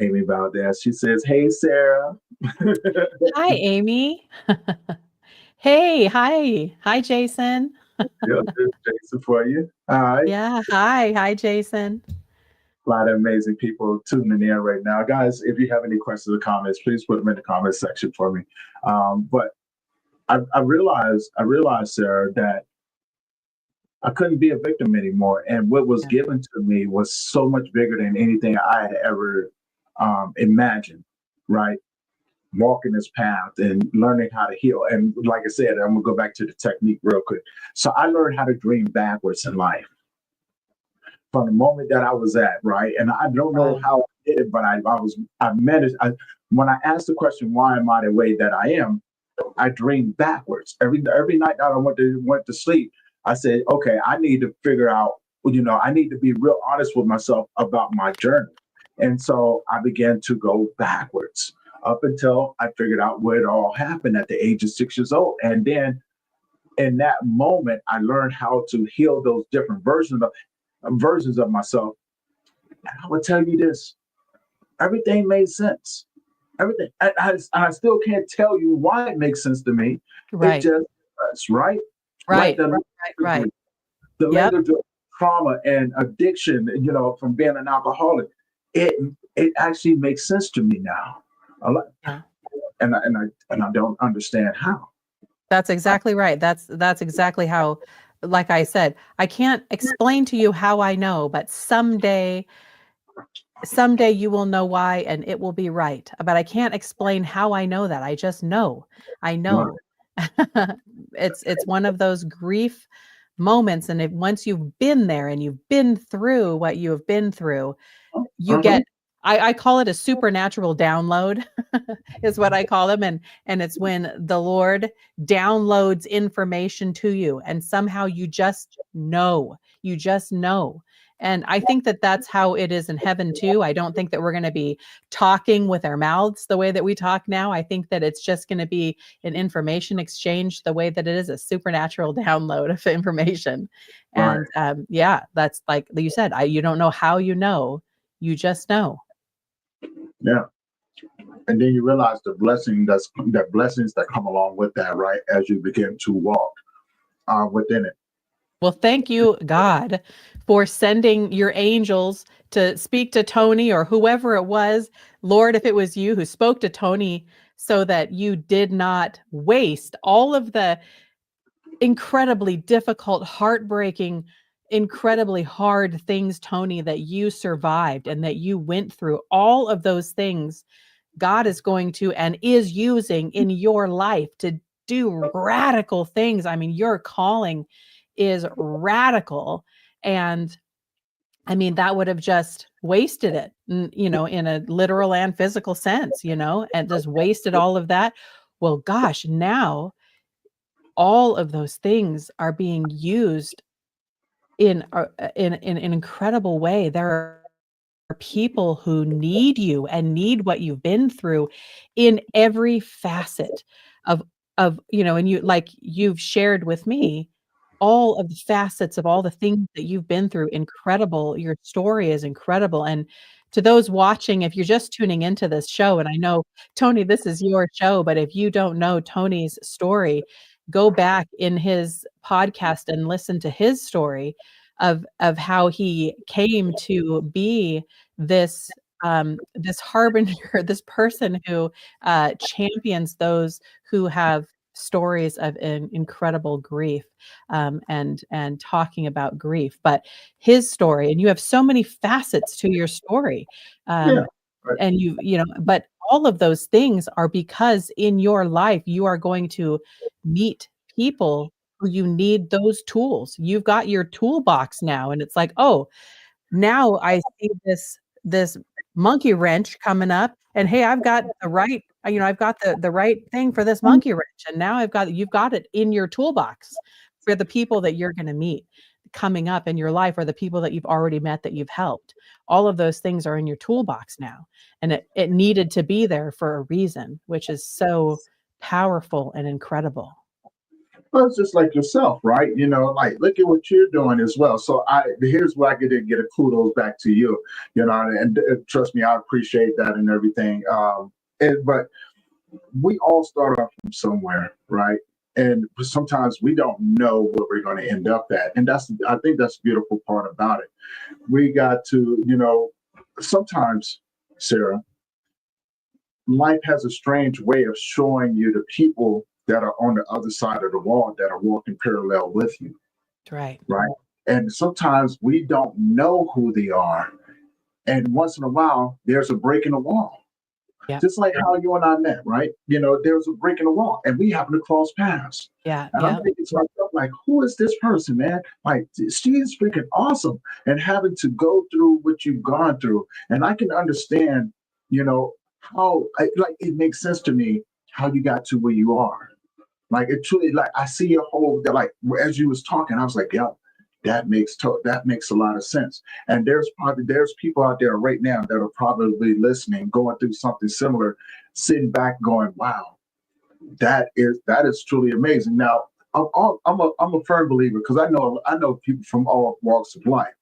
Amy Valdez. She says, hey, Sarah. Hi, Amy. Hey, hi. Hi, Jason. Yeah, there's Jason for you. Hi. Yeah, hi. Hi, Jason. A lot of amazing people tuning in right now. Guys, if you have any questions or comments, please put them in the comment section for me. But I realized, Sarah, that I couldn't be a victim anymore. And what was Yeah. given to me was so much bigger than anything I had ever imagined, right? Walking this path and learning how to heal. And like I said, I'm gonna go back to the technique real quick. So I learned how to dream backwards in life from the moment that I was at, right? And I don't know Wow. how I did it, but I managed. When I asked the question, why am I the way that I am? I dreamed backwards. Every night that I went to sleep, I said, okay, I need to figure out, I need to be real honest with myself about my journey. And so I began to go backwards up until I figured out what it all happened at the age of 6 years old. And then in that moment, I learned how to heal those different versions of myself. And I would tell you this: everything made sense. Everything. I still can't tell you why it makes sense to me. It Right. just does, right? Like Right. Right. the Yep. language of trauma and addiction, from being an alcoholic, it it actually makes sense to me now. A lot, Yeah. and I don't understand how. That's I, exactly right. That's exactly how, like I said, I can't explain to you how I know, but someday you will know why and it will be right. But I can't explain how I know that. I just know. I right, know. It's one of those grief moments, and once you've been there and you've been through what you have been through, you uh-huh, get, I call it a supernatural download is what I call them. And it's when the Lord downloads information to you and somehow you just know. And I think that that's how it is in heaven too. I don't think that we're going to be talking with our mouths the way that we talk now. I think that it's just going to be an information exchange the way that it is a supernatural download of information. right, And yeah, that's like you said, you don't know how you just know. yeah. And then you realize the blessings that come along with that, right? As you begin to walk within it. Well, thank you, God, for sending your angels to speak to Tony or whoever it was. Lord, if it was you who spoke to Tony so that you did not waste all of the incredibly difficult, heartbreaking, incredibly hard things, Tony, that you survived and that you went through, all of those things God is going to and is using in your life to do radical things. I mean, your calling is radical. And I mean, that would have just wasted it, in a literal and physical sense, and just wasted all of that. Well, gosh, now all of those things are being used in an incredible way. There are people who need you and need what you've been through in every facet of and you've shared with me all of the facets of all the things that you've been through. Incredible. Your story is incredible. And to those watching, if you're just tuning into this show, and I know, Tony, this is your show, but if you don't know Tony's story, go back in his podcast and listen to his story of how he came to be this harbinger, this person who champions those who have stories of incredible grief, and talking about grief. But his story, and you have so many facets to your story, Yeah. um, Right. and but all of those things are because in your life you are going to meet people who you need those tools. You've got your toolbox now, and it's like, oh, now I see this monkey wrench coming up, and hey, I've got the right, I've got the right thing for this monkey wrench, and now you've got it in your toolbox for the people that you're going to meet coming up in your life, or the people that you've already met that you've helped. All of those things are in your toolbox now, and it needed to be there for a reason, which is so powerful and incredible. Well, it's just like yourself, right? Like look at what you're doing as well. So here's where I get a kudos back to you, and trust me, I appreciate that and everything. But we all start off from somewhere, right? And sometimes we don't know where we're going to end up at, and I think that's the beautiful part about it. We got to, sometimes, Sarah, life has a strange way of showing you the people that are on the other side of the wall that are walking parallel with you, Right. right? And sometimes we don't know who they are. And once in a while, there's a break in the wall. Yeah. Just like how you and I met, right? You know, there was a break in the wall and we happen to cross paths. Yeah. And I'm Yeah. thinking to myself, like, who is this person, man? Like, she is freaking awesome. And having to go through what you've gone through. And I can understand, you know, like, it makes sense to me how you got to where you are. Like, it truly, like, I see your whole, like, as you was talking, I was like, yeah, that makes a lot of sense. And there's people out there right now that are probably listening, going through something similar, sitting back, going, "Wow, that is truly amazing." Now, I'm a firm believer because I know people from all walks of life,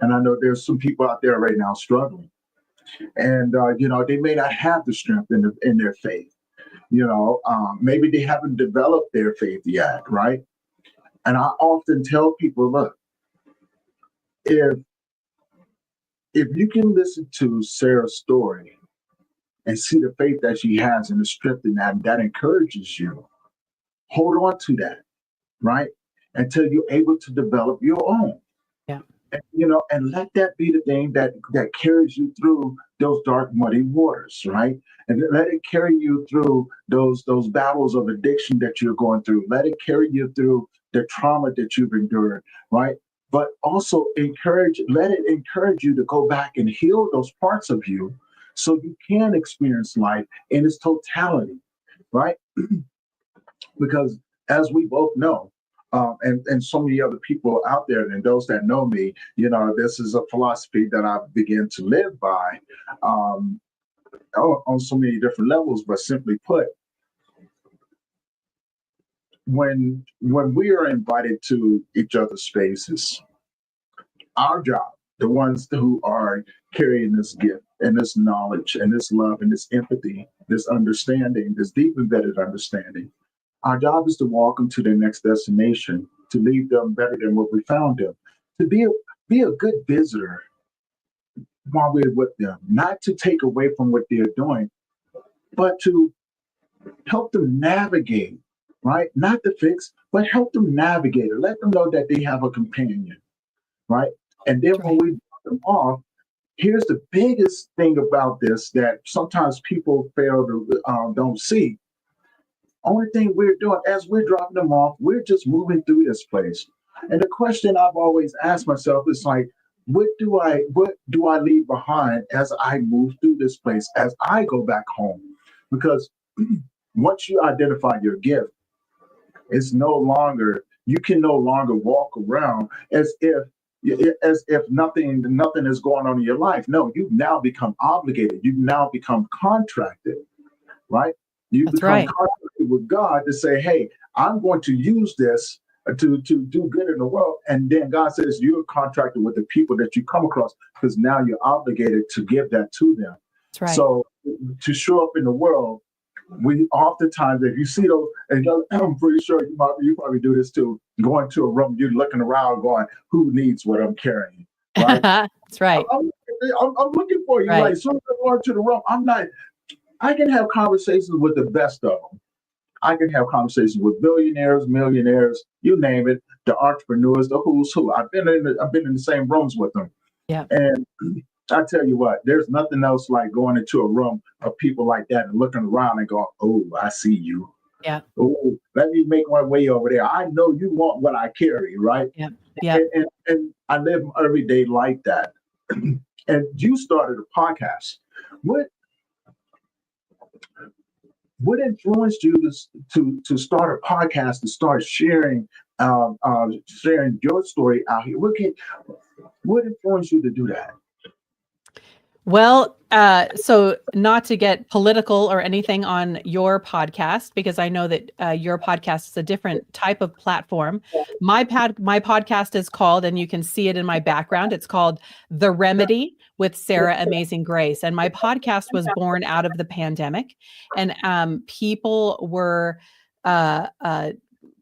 and I know there's some people out there right now struggling, and they may not have the strength in their faith. Maybe they haven't developed their faith yet, right? And I often tell people, look, if if you can listen to Sarah's story and see the faith that she has and the strength in that encourages you, hold on to that, right? Until you're able to develop your own. Yeah. And let that be the thing that carries you through those dark, muddy waters, right? And let it carry you through those battles of addiction that you're going through. Let it carry you through the trauma that you've endured, right? But also let it encourage you to go back and heal those parts of you so you can experience life in its totality, right? Because as we both know, and so many other people out there and those that know me, this is a philosophy that I begin to live by on so many different levels. But simply put, when we are invited to each other's spaces, our job, the ones who are carrying this gift and this knowledge and this love and this empathy, this understanding, this deep embedded understanding, our job is to walk them to their next destination, to leave them better than what we found them, to be a good visitor while we're with them, not to take away from what they're doing, but to help them navigate, right? Not to fix, but help them navigate it. Let them know that they have a companion, right? And then when we drop them off, here's the biggest thing about this that sometimes people fail to don't see. Only thing we're doing as we're dropping them off, we're just moving through this place. And the question I've always asked myself is like, what do I leave behind as I move through this place, as I go back home? Because once you identify your gift, you can no longer walk around as if nothing is going on in your life. No, you've now become obligated. You've now become contracted, right? You That's become right. contracted with God to say, hey, I'm going to use this to do good in the world. And then God says you're contracted with the people that you come across because now you're obligated to give that to them. That's right. So to show up in the world, we oftentimes, if you see those, and I'm pretty sure you probably do this too, going to a room, you're looking around going, who needs what I'm carrying, right? That's right. I'm looking for you. Right. Like, as soon as I go into the room, I can have conversations with the best of them. I can have conversations with billionaires, millionaires, you name it, the entrepreneurs, the who's who. I've been in the same rooms with them. Yeah. And I tell you what, there's nothing else like going into a room of people like that and looking around and going, oh, I see you. Yeah. Oh, let me make my way over there. I know you want what I carry, right? Yeah. Yeah. And I live every day like that. And you started a podcast. What influenced you to start a podcast, to start sharing your story out here? What influenced you to do that? Well, so not to get political or anything on your podcast, because I know that your podcast is a different type of platform. My podcast is called, and you can see it in my background, it's called The Remedy with Sarah Amazing Grace. And my podcast was born out of the pandemic, and people were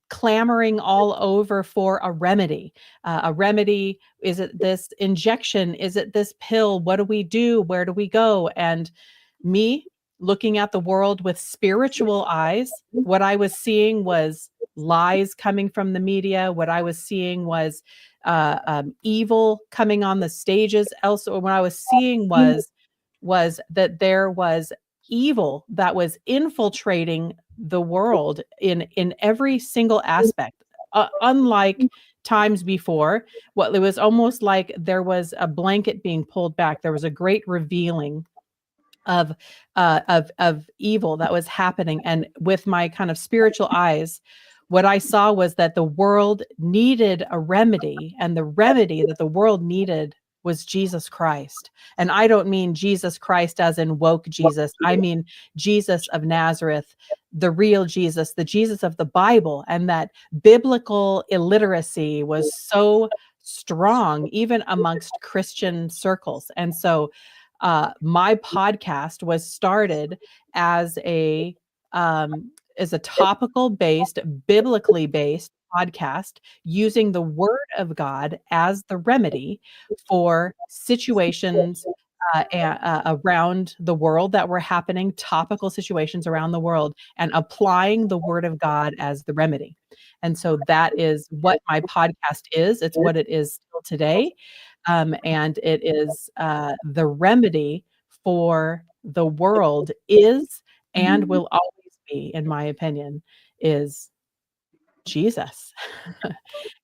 clamoring all over for a remedy. A remedy, is it this injection? Is it this pill? What do we do? Where do we go? And me looking at the world with spiritual eyes, what I was seeing was lies coming from the media. What I was seeing was evil coming on the stages. Also, what I was seeing was that there was evil that was infiltrating the world in every single aspect. Unlike times before, well, it was almost like there was a blanket being pulled back. There was a great revealing of evil that was happening. And with my kind of spiritual eyes, what I saw was that the world needed a remedy, and the remedy that the world needed was Jesus Christ. And I don't mean Jesus Christ as in woke Jesus. I mean Jesus of Nazareth, the real Jesus, the Jesus of the Bible. And that biblical illiteracy was so strong, even amongst Christian circles. And so my podcast was started as a topical based, biblically based podcast using the word of God as the remedy for situations around the world that were happening, topical situations around the world, and applying the word of God as the remedy. And so that is what my podcast is. It's what it is still today. And it is the remedy for the world is and will always be, in my opinion, is Jesus.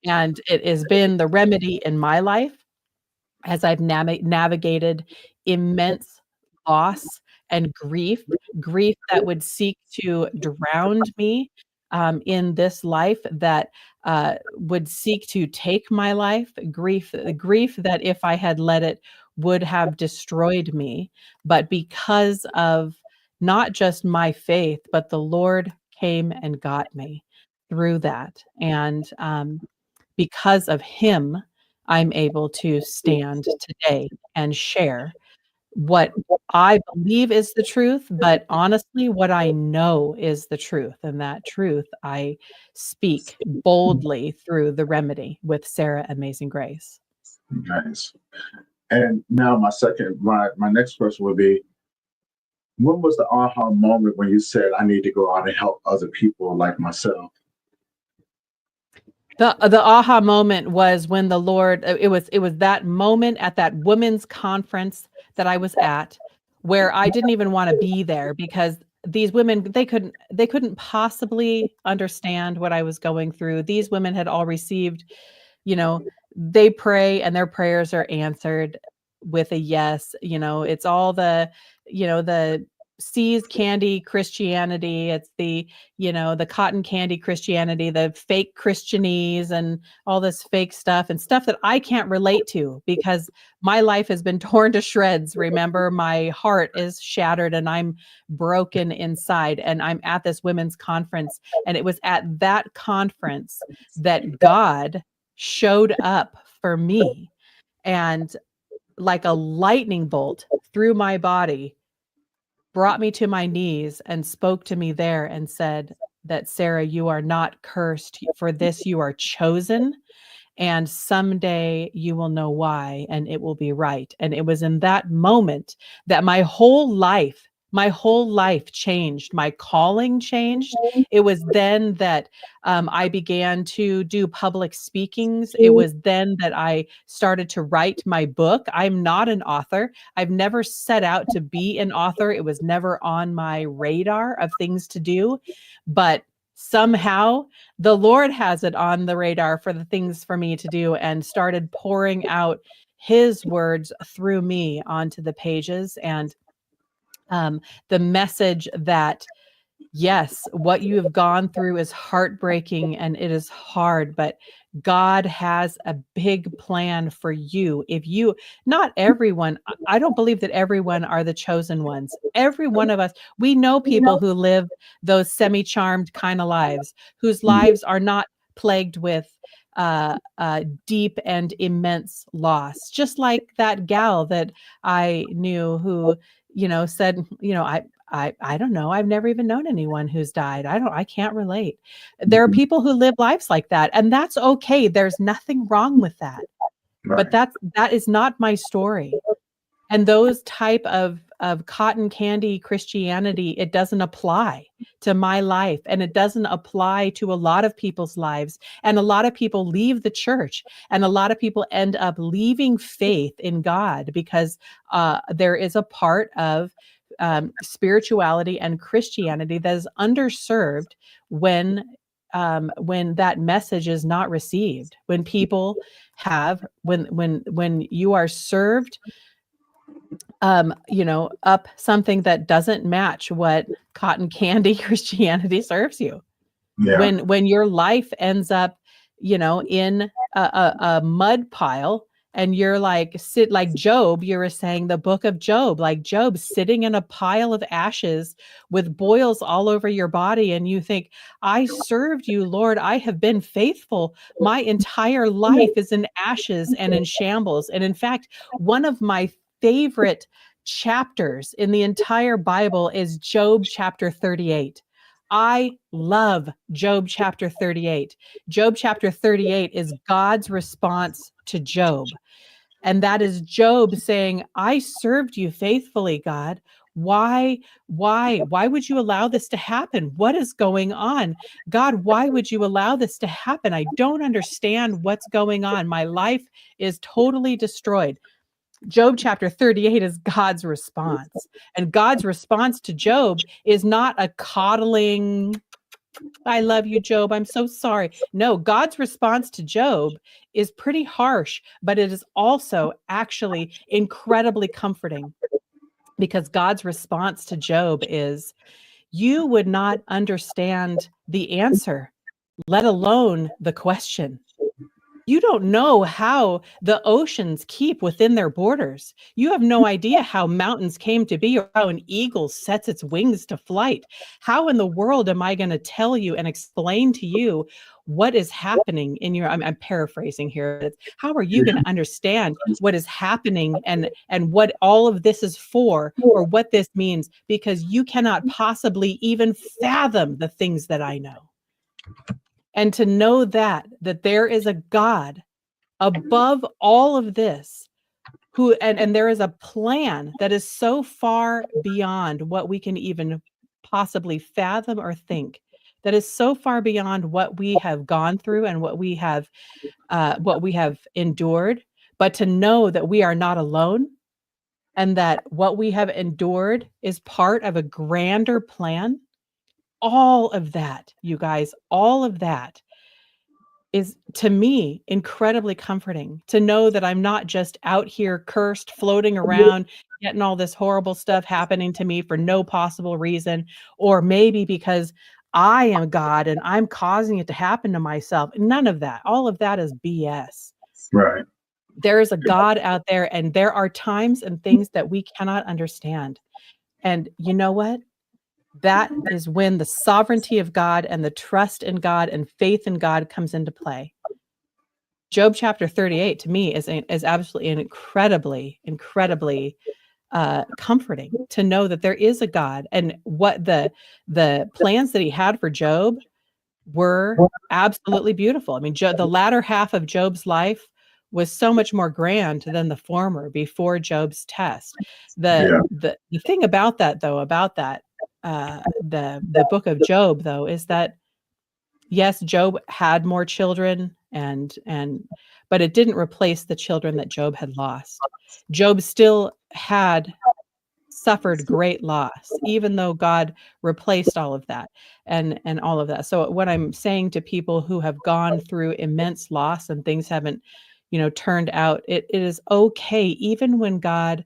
And it has been the remedy in my life as I've navigated immense loss and grief that would seek to drown me in this life, that would seek to take my life, grief that if I had let it would have destroyed me. But because of not just my faith, but the Lord came and got me through that. And because of him, I'm able to stand today and share what I believe is the truth, but honestly, what I know is the truth. And that truth I speak boldly through the remedy with Sarah Amazing Grace. Nice. And now my next question would be, when was the aha moment when you said, I need to go out and help other people like myself? The aha moment was when the Lord, it was that moment at that women's conference that I was at, where I didn't even want to be there, because these women, they couldn't possibly understand what I was going through. These women had all received, they pray and their prayers are answered with a yes. It's all the sees candy Christianity. It's the cotton candy Christianity, the fake Christianese, and all this fake stuff and stuff that I can't relate to, because my life has been torn to shreds. Remember, my heart is shattered and I'm broken inside, and I'm at this women's conference. And it was at that conference that God showed up for me, and like a lightning bolt through my body, brought me to my knees and spoke to me there and said that, Sarah, you are not cursed. For this you are chosen, and someday you will know why, and it will be right. And it was in that moment that my whole life changed. My calling changed. It was then that I began to do public speakings. It was then that I started to write my book. I'm not an author. I've never set out to be an author. It was never on my radar of things to do. But somehow the Lord has it on the radar for the things for me to do, and started pouring out his words through me onto the pages. And the message that, yes, what you have gone through is heartbreaking and it is hard, but God has a big plan for you. Not everyone, I don't believe that everyone are the chosen ones. Every one of us, we know people who live those semi-charmed kind of lives, whose lives are not plagued with deep and immense loss. Just like that gal that I knew who, said, I don't know. I've never even known anyone who's died. I can't relate. There are people who live lives like that, and that's okay. There's nothing wrong with that. Right. But that is not my story. And those type of cotton candy Christianity, it doesn't apply to my life, and it doesn't apply to a lot of people's lives. And a lot of people leave the church, and a lot of people end up leaving faith in God because there is a part of spirituality and Christianity that is underserved when that message is not received. When people have when you are served up something that doesn't match what cotton candy Christianity serves you. Yeah. When your life ends up, in a mud pile, and you're like Job, you were saying the book of Job, like Job sitting in a pile of ashes with boils all over your body, and you think, I served you, Lord, I have been faithful. My entire life is in ashes and in shambles. And in fact, one of my favorite chapters in the entire Bible is Job chapter 38. I love Job chapter 38. Job chapter 38 is God's response to Job. And that is Job saying, I served you faithfully, God. Why would you allow this to happen? What is going on? God, why would you allow this to happen? I don't understand what's going on. My life is totally destroyed. Job chapter 38 is God's response. And God's response to Job is not a coddling, I love you, Job, I'm so sorry. No, God's response to Job is pretty harsh, but it is also actually incredibly comforting, because God's response to Job is, you would not understand the answer, let alone the question. You don't know how the oceans keep within their borders. You have no idea how mountains came to be, or how an eagle sets its wings to flight. How in the world am I going to tell you and explain to you what is happening in your, I'm paraphrasing here. How are you going to understand what is happening and what all of this is for, or what this means? Because you cannot possibly even fathom the things that I know. And to know that there is a God above all of this, who and there is a plan that is so far beyond what we can even possibly fathom or think, that is so far beyond what we have gone through and what we have endured. But to know that we are not alone, and that what we have endured is part of a grander plan, all of that, you guys, all of that is, to me, incredibly comforting, to know that I'm not just out here cursed, floating around, getting all this horrible stuff happening to me for no possible reason, or maybe because I am God and I'm causing it to happen to myself. None of that. All of that is BS. Right. There is a God out there, and there are times and things that we cannot understand. And you know what? That is when the sovereignty of God and the trust in God and faith in God comes into play. Job chapter 38 to me is absolutely an incredibly comforting to know that there is a God, and what the plans that he had for Job were absolutely beautiful. I mean, the latter half of Job's life was so much more grand than the former before Job's test. The thing about that, though, the book of Job, though, is that yes, Job had more children, but it didn't replace the children that Job had lost. Job still had suffered great loss, even though God replaced all of that and all of that. So what I'm saying to people who have gone through immense loss and things haven't, turned out, it is okay, even when God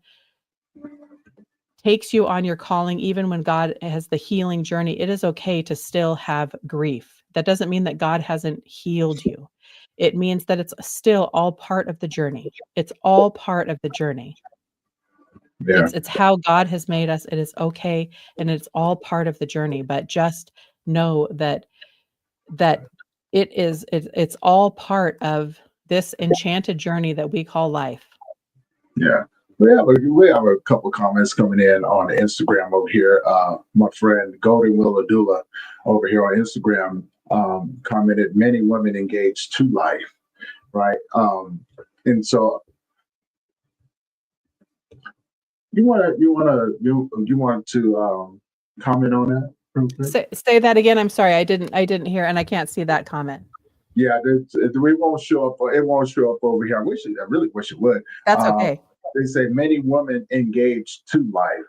takes you on your calling, even when God has the healing journey, it is okay to still have grief. That doesn't mean that God hasn't healed you. It means that it's still all part of the journey. It's all part of the journey. Yeah. It's how God has made us. It is okay, and it's all part of the journey. But just know that it's all part of this enchanted journey that we call life. Yeah. We have a couple comments coming in on Instagram over here. My friend Golden Willadula over here on Instagram commented, "Many women engage to life," right? And so you want to comment on that real quick? Say that again. I'm sorry, I didn't hear, and I can't see that comment. Yeah, we won't show up. It won't show up over here. I really wish it would. That's okay. They say many women engage to life.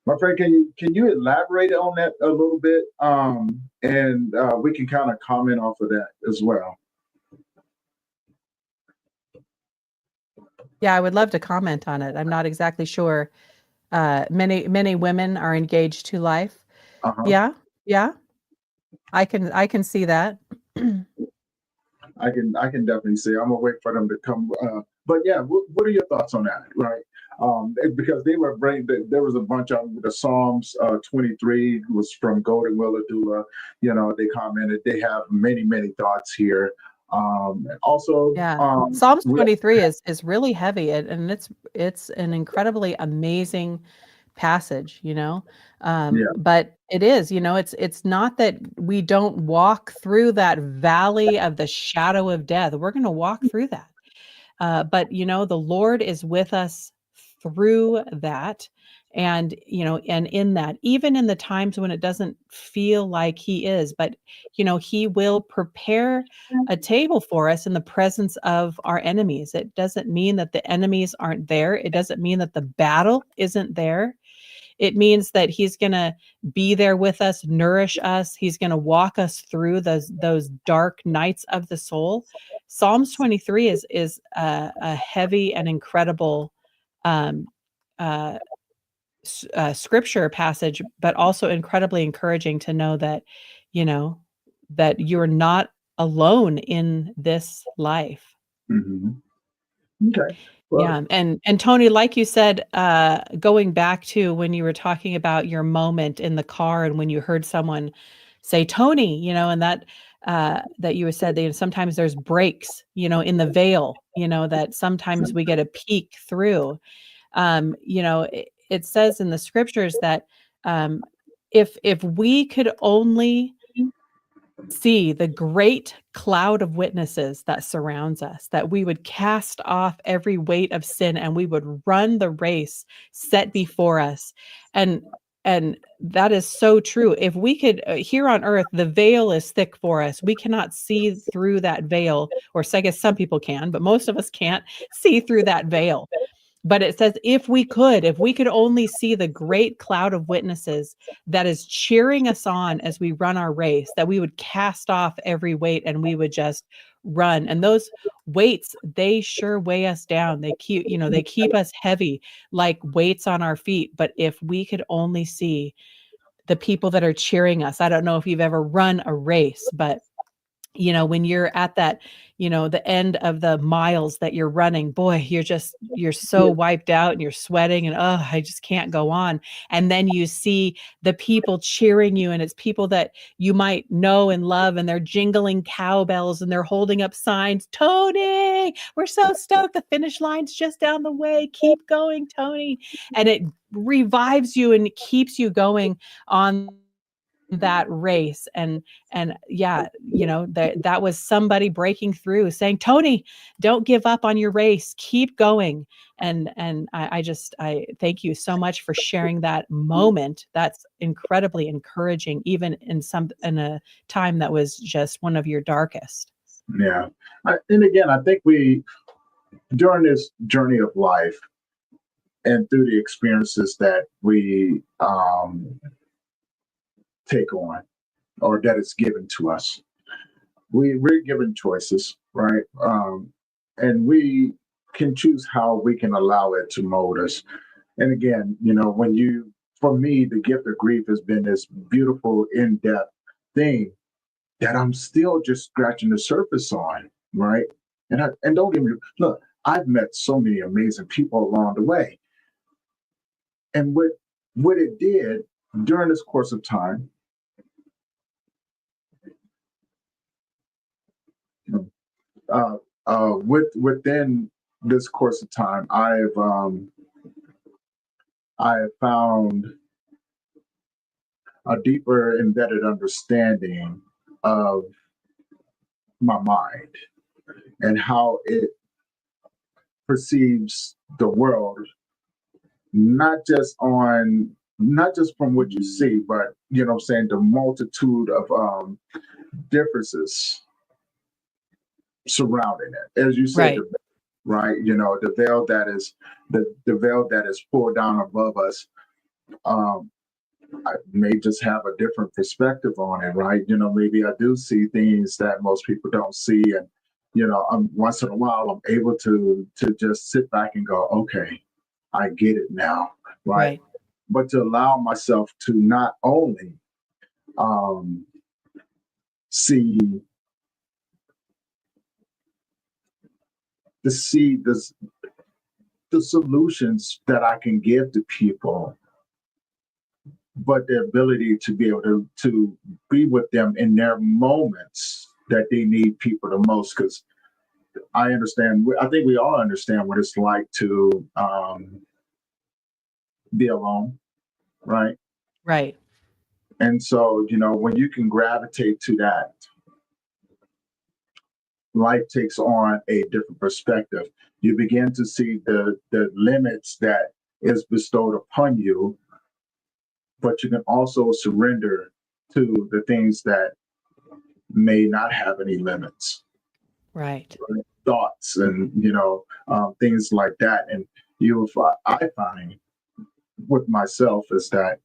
My friend, can you elaborate on that a little bit? And we can kind of comment off of that as well. Yeah, I would love to comment on it. I'm not exactly sure. Many women are engaged to life. Uh-huh. Yeah. I can see that. I can definitely see. I'm gonna wait for them to come. But yeah, what are your thoughts on that? Right? Because they were there was a bunch of the Psalms 23 was from Golden Willadula. They commented. They have many thoughts here. Also, Yeah, Psalms 23 is really heavy, and it's an incredibly amazing passage, yeah. But it is, it's not that we don't walk through that valley of the shadow of death. We're going to walk through that. But the Lord is with us through that. And, and in that, even in the times when it doesn't feel like he is, but, he will prepare a table for us in the presence of our enemies. It doesn't mean that the enemies aren't there. It doesn't mean that the battle isn't there. It means that he's going to be there with us, nourish us. He's going to walk us through those dark nights of the soul. Psalms 23 is a heavy and incredible um, uh, scripture passage, but also incredibly encouraging to know that, that you're not alone in this life. Mm-hmm. Okay. Well, Yeah, and Tony, like you said, going back to when you were talking about your moment in the car and when you heard someone say Tony, and that you said that sometimes there's breaks, in the veil, that sometimes we get a peek through. It says in the scriptures that if we could only see the great cloud of witnesses that surrounds us, that we would cast off every weight of sin and we would run the race set before us. And that is so true. If we could, here on earth, the veil is thick for us. We cannot see through that veil, or I guess some people can, but most of us can't see through that veil. But it says, if we could only see the great cloud of witnesses that is cheering us on as we run our race, that we would cast off every weight and we would just run. And those weights, they sure weigh us down. They keep us heavy like weights on our feet. But if we could only see the people that are cheering us, I don't know if you've ever run a race, but when you're at that, the end of the miles that you're running, boy, you're so wiped out and you're sweating and, oh, I just can't go on. And then you see the people cheering you, and it's people that you might know and love, and they're jingling cowbells and they're holding up signs. Tony, we're so stoked. The finish line's just down the way. Keep going, Tony. And it revives you and keeps you going on that race. And yeah, that was somebody breaking through saying, Tony, don't give up on your race, keep going. And I thank you so much for sharing that moment. That's incredibly encouraging, even in a time that was just one of your darkest. yeah. And again, I think during this journey of life and through the experiences that we take on, or that is given to us, we're given choices, right? And we can choose how we can allow it to mold us. And again, for me, the gift of grief has been this beautiful, in-depth thing that I'm still just scratching the surface on, right? And don't get me look, I've met so many amazing people along the way. And what it did during this course of time, within this course of time, I've found a deeper embedded understanding of my mind and how it perceives the world, not just from what you see, but I'm saying the multitude of differences surrounding it. As you said, Right. right, the veil that is the veil that is pulled down above us. Um, I may just have a different perspective on it, right? Maybe I do see things that most people don't see, and once in a while I'm able to just sit back and go, okay, I get it now, right? Right. But to allow myself to not only um, see this the solutions that I can give to people, but the ability to be able to be with them in their moments that they need people the most. Because I think we all understand what it's like to be alone, right? Right. And so, when you can gravitate to that, life takes on a different perspective. You begin to see the limits that is bestowed upon you, but you can also surrender to the things that may not have any limits, Right. right? Thoughts and things like that. And I find with myself is that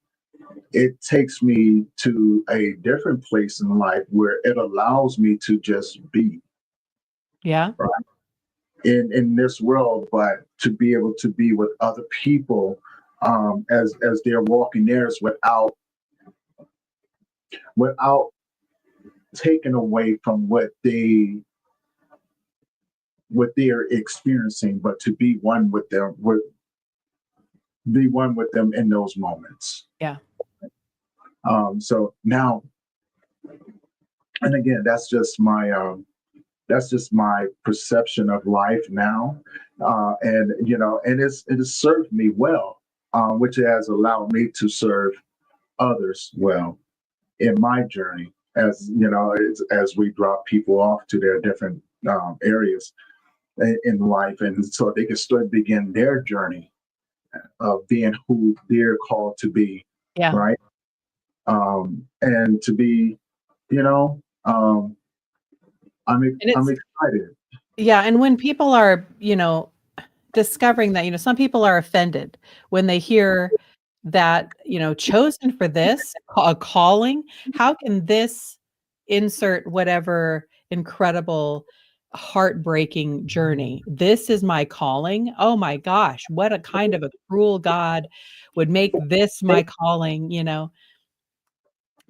it takes me to a different place in life where it allows me to just be, Yeah. right, in this world, but to be able to be with other people as they're walking theirs without taken away from what they're experiencing, but to be one with them in those moments. Yeah. So now, and again, that's just my perception of life now, and it has served me well, which has allowed me to serve others well in my journey. As we drop people off to their different areas in life, and so they can start begin their journey of being who they're called to be, Yeah. right? And to be, you know, um, And I'm it's excited. yeah, and when people are, discovering that, some people are offended when they hear that, chosen for this, a calling, how can this insert whatever incredible heartbreaking journey? This is my calling. Oh my gosh, what a kind of a cruel God would make this my calling,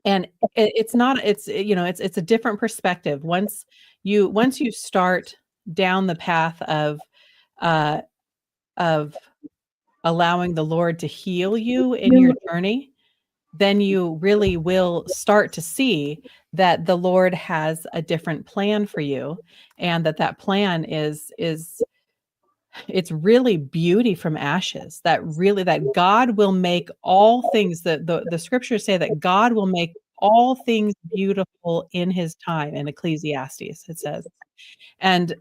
And it's not it's a different perspective. Once you start down the path uh of allowing the Lord to heal you in your journey, then you really will start to see that the Lord has a different plan for you, and that plan is it's really beauty from ashes. That God will make all things, that the scriptures say that God will make all things beautiful in his time, in Ecclesiastes it says. And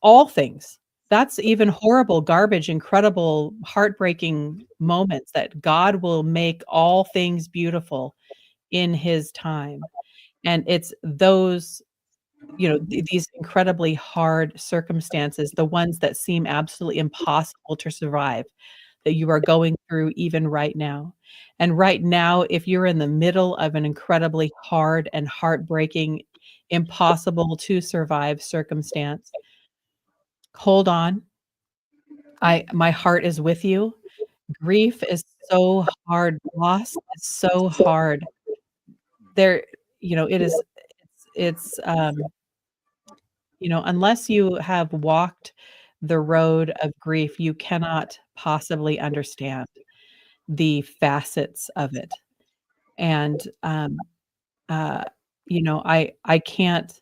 all things. That's even horrible, garbage, incredible, heartbreaking moments, that God will make all things beautiful in his time. And it's those, these incredibly hard circumstances, the ones that seem absolutely impossible to survive, that you are going through even right now. And right now, if you're in the middle of an incredibly hard and heartbreaking, impossible to survive circumstance, hold on. My heart is with you. Grief is so hard. Loss is so hard. There, it is, unless you have walked the road of grief, you cannot possibly understand the facets of it. And, uh, I can't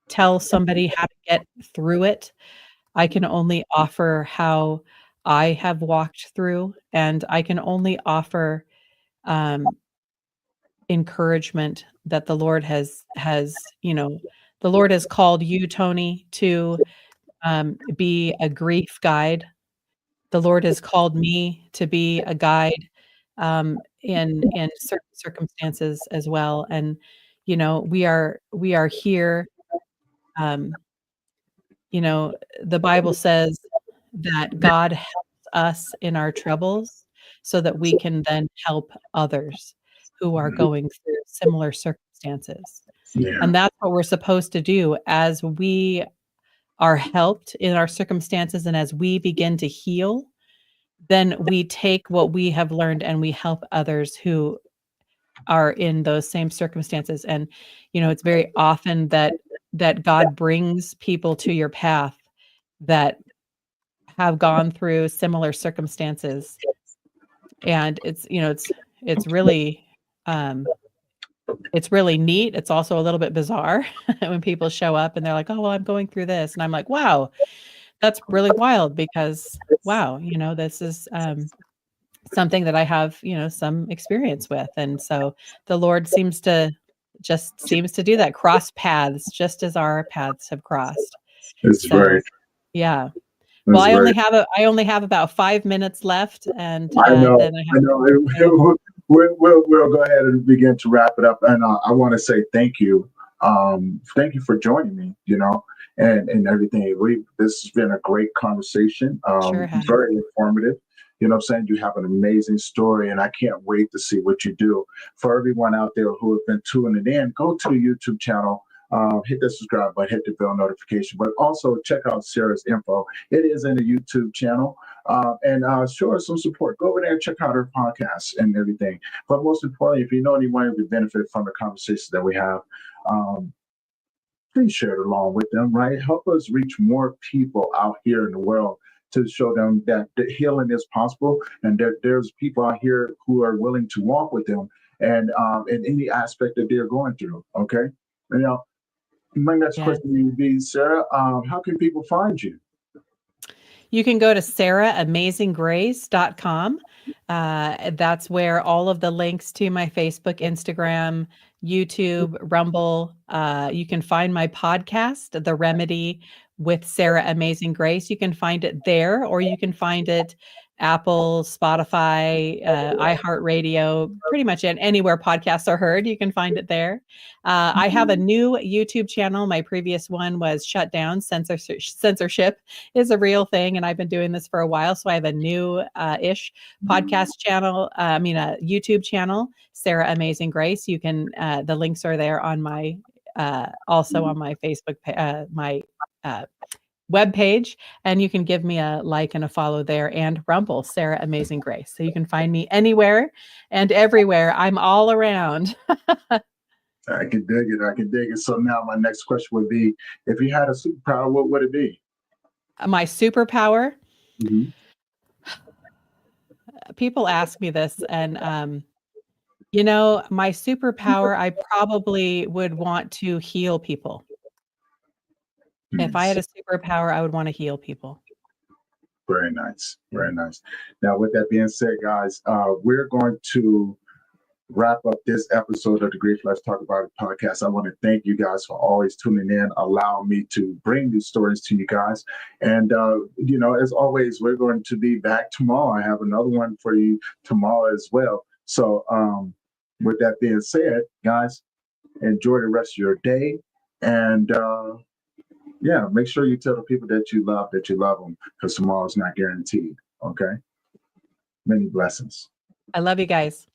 tell somebody how to get through it. I can only offer how I have walked through, and I can only offer um, encouragement that the Lord the Lord has called you, Tony, to be a grief guide. The Lord has called me to be a guide in certain circumstances as well. And we are here. Um, the Bible says that God helps us in our troubles so that we can then help others who are going through similar circumstances. Yeah. And that's what we're supposed to do as we are helped in our circumstances and as we begin to heal, then we take what we have learned and we help others who are in those same circumstances. And it's very often that God brings people to your path that have gone through similar circumstances. And it's really it's really neat. It's also a little bit bizarre when people show up and they're like, "Oh, well, I'm going through this." And I'm like, "Wow, that's really wild because wow, this is something that I have, some experience with." And so the Lord seems to do that, cross paths just as our paths have crossed. It's So, very, yeah. Well, it's very, I only have about 5 minutes left, and I know, then I I have know. to. We'll go ahead and begin to wrap it up. And I want to say thank you. Thank you for joining me, and everything. This has been a great conversation, Sure have. very informative. You know what I'm saying? You have an amazing story, and I can't wait to see what you do. For everyone out there who have been tuning in, go to the YouTube channel. Hit the subscribe button, hit the bell notification, but also check out Sarah's info. It is in the YouTube channel. And show her some support. Go over there and check out her podcast and everything. But most importantly, if you know anyone who would benefit from the conversations that we have, um, please share it along with them, right? Help us reach more people out here in the world to show them that the healing is possible and that there's people out here who are willing to walk with them and in any aspect that they're going through. Okay. And my next Yes. question would be, Sarah, how can people find you? You can go to sarahamazinggrace.com. That's where all of the links to my Facebook, Instagram, YouTube, Rumble. You can find my podcast, The Remedy with Sarah Amazing Grace. You can find it there, or you can find it Apple, Spotify, iHeartRadio, pretty much anywhere podcasts are heard. You can find it there. I have a new YouTube channel. My previous one was shut down. Censorship is a real thing, and I've been doing this for a while. So I have a new ish podcast channel. A YouTube channel, Sarah Amazing Grace. You can the links are there on my also on my Facebook web page, and you can give me a like and a follow there, and Rumble, Sarah Amazing Grace. So you can find me anywhere and everywhere. I'm all around. I can dig it. I can dig it. So now my next question would be, if you had a superpower, what would it be? My superpower. Mm-hmm. People ask me this, and my superpower, I probably would want to heal people. If I had a superpower, I would want to heal people. Very nice. Very nice. Now, with that being said, guys, we're going to wrap up this episode of the Grief Let's Talk About It podcast. I want to thank you guys for always tuning in, allowing me to bring these stories to you guys. And, as always, we're going to be back tomorrow. I have another one for you tomorrow as well. So with that being said, guys, enjoy the rest of your day. And make sure you tell the people that you love them, because tomorrow's not guaranteed. Okay. Many blessings. I love you guys.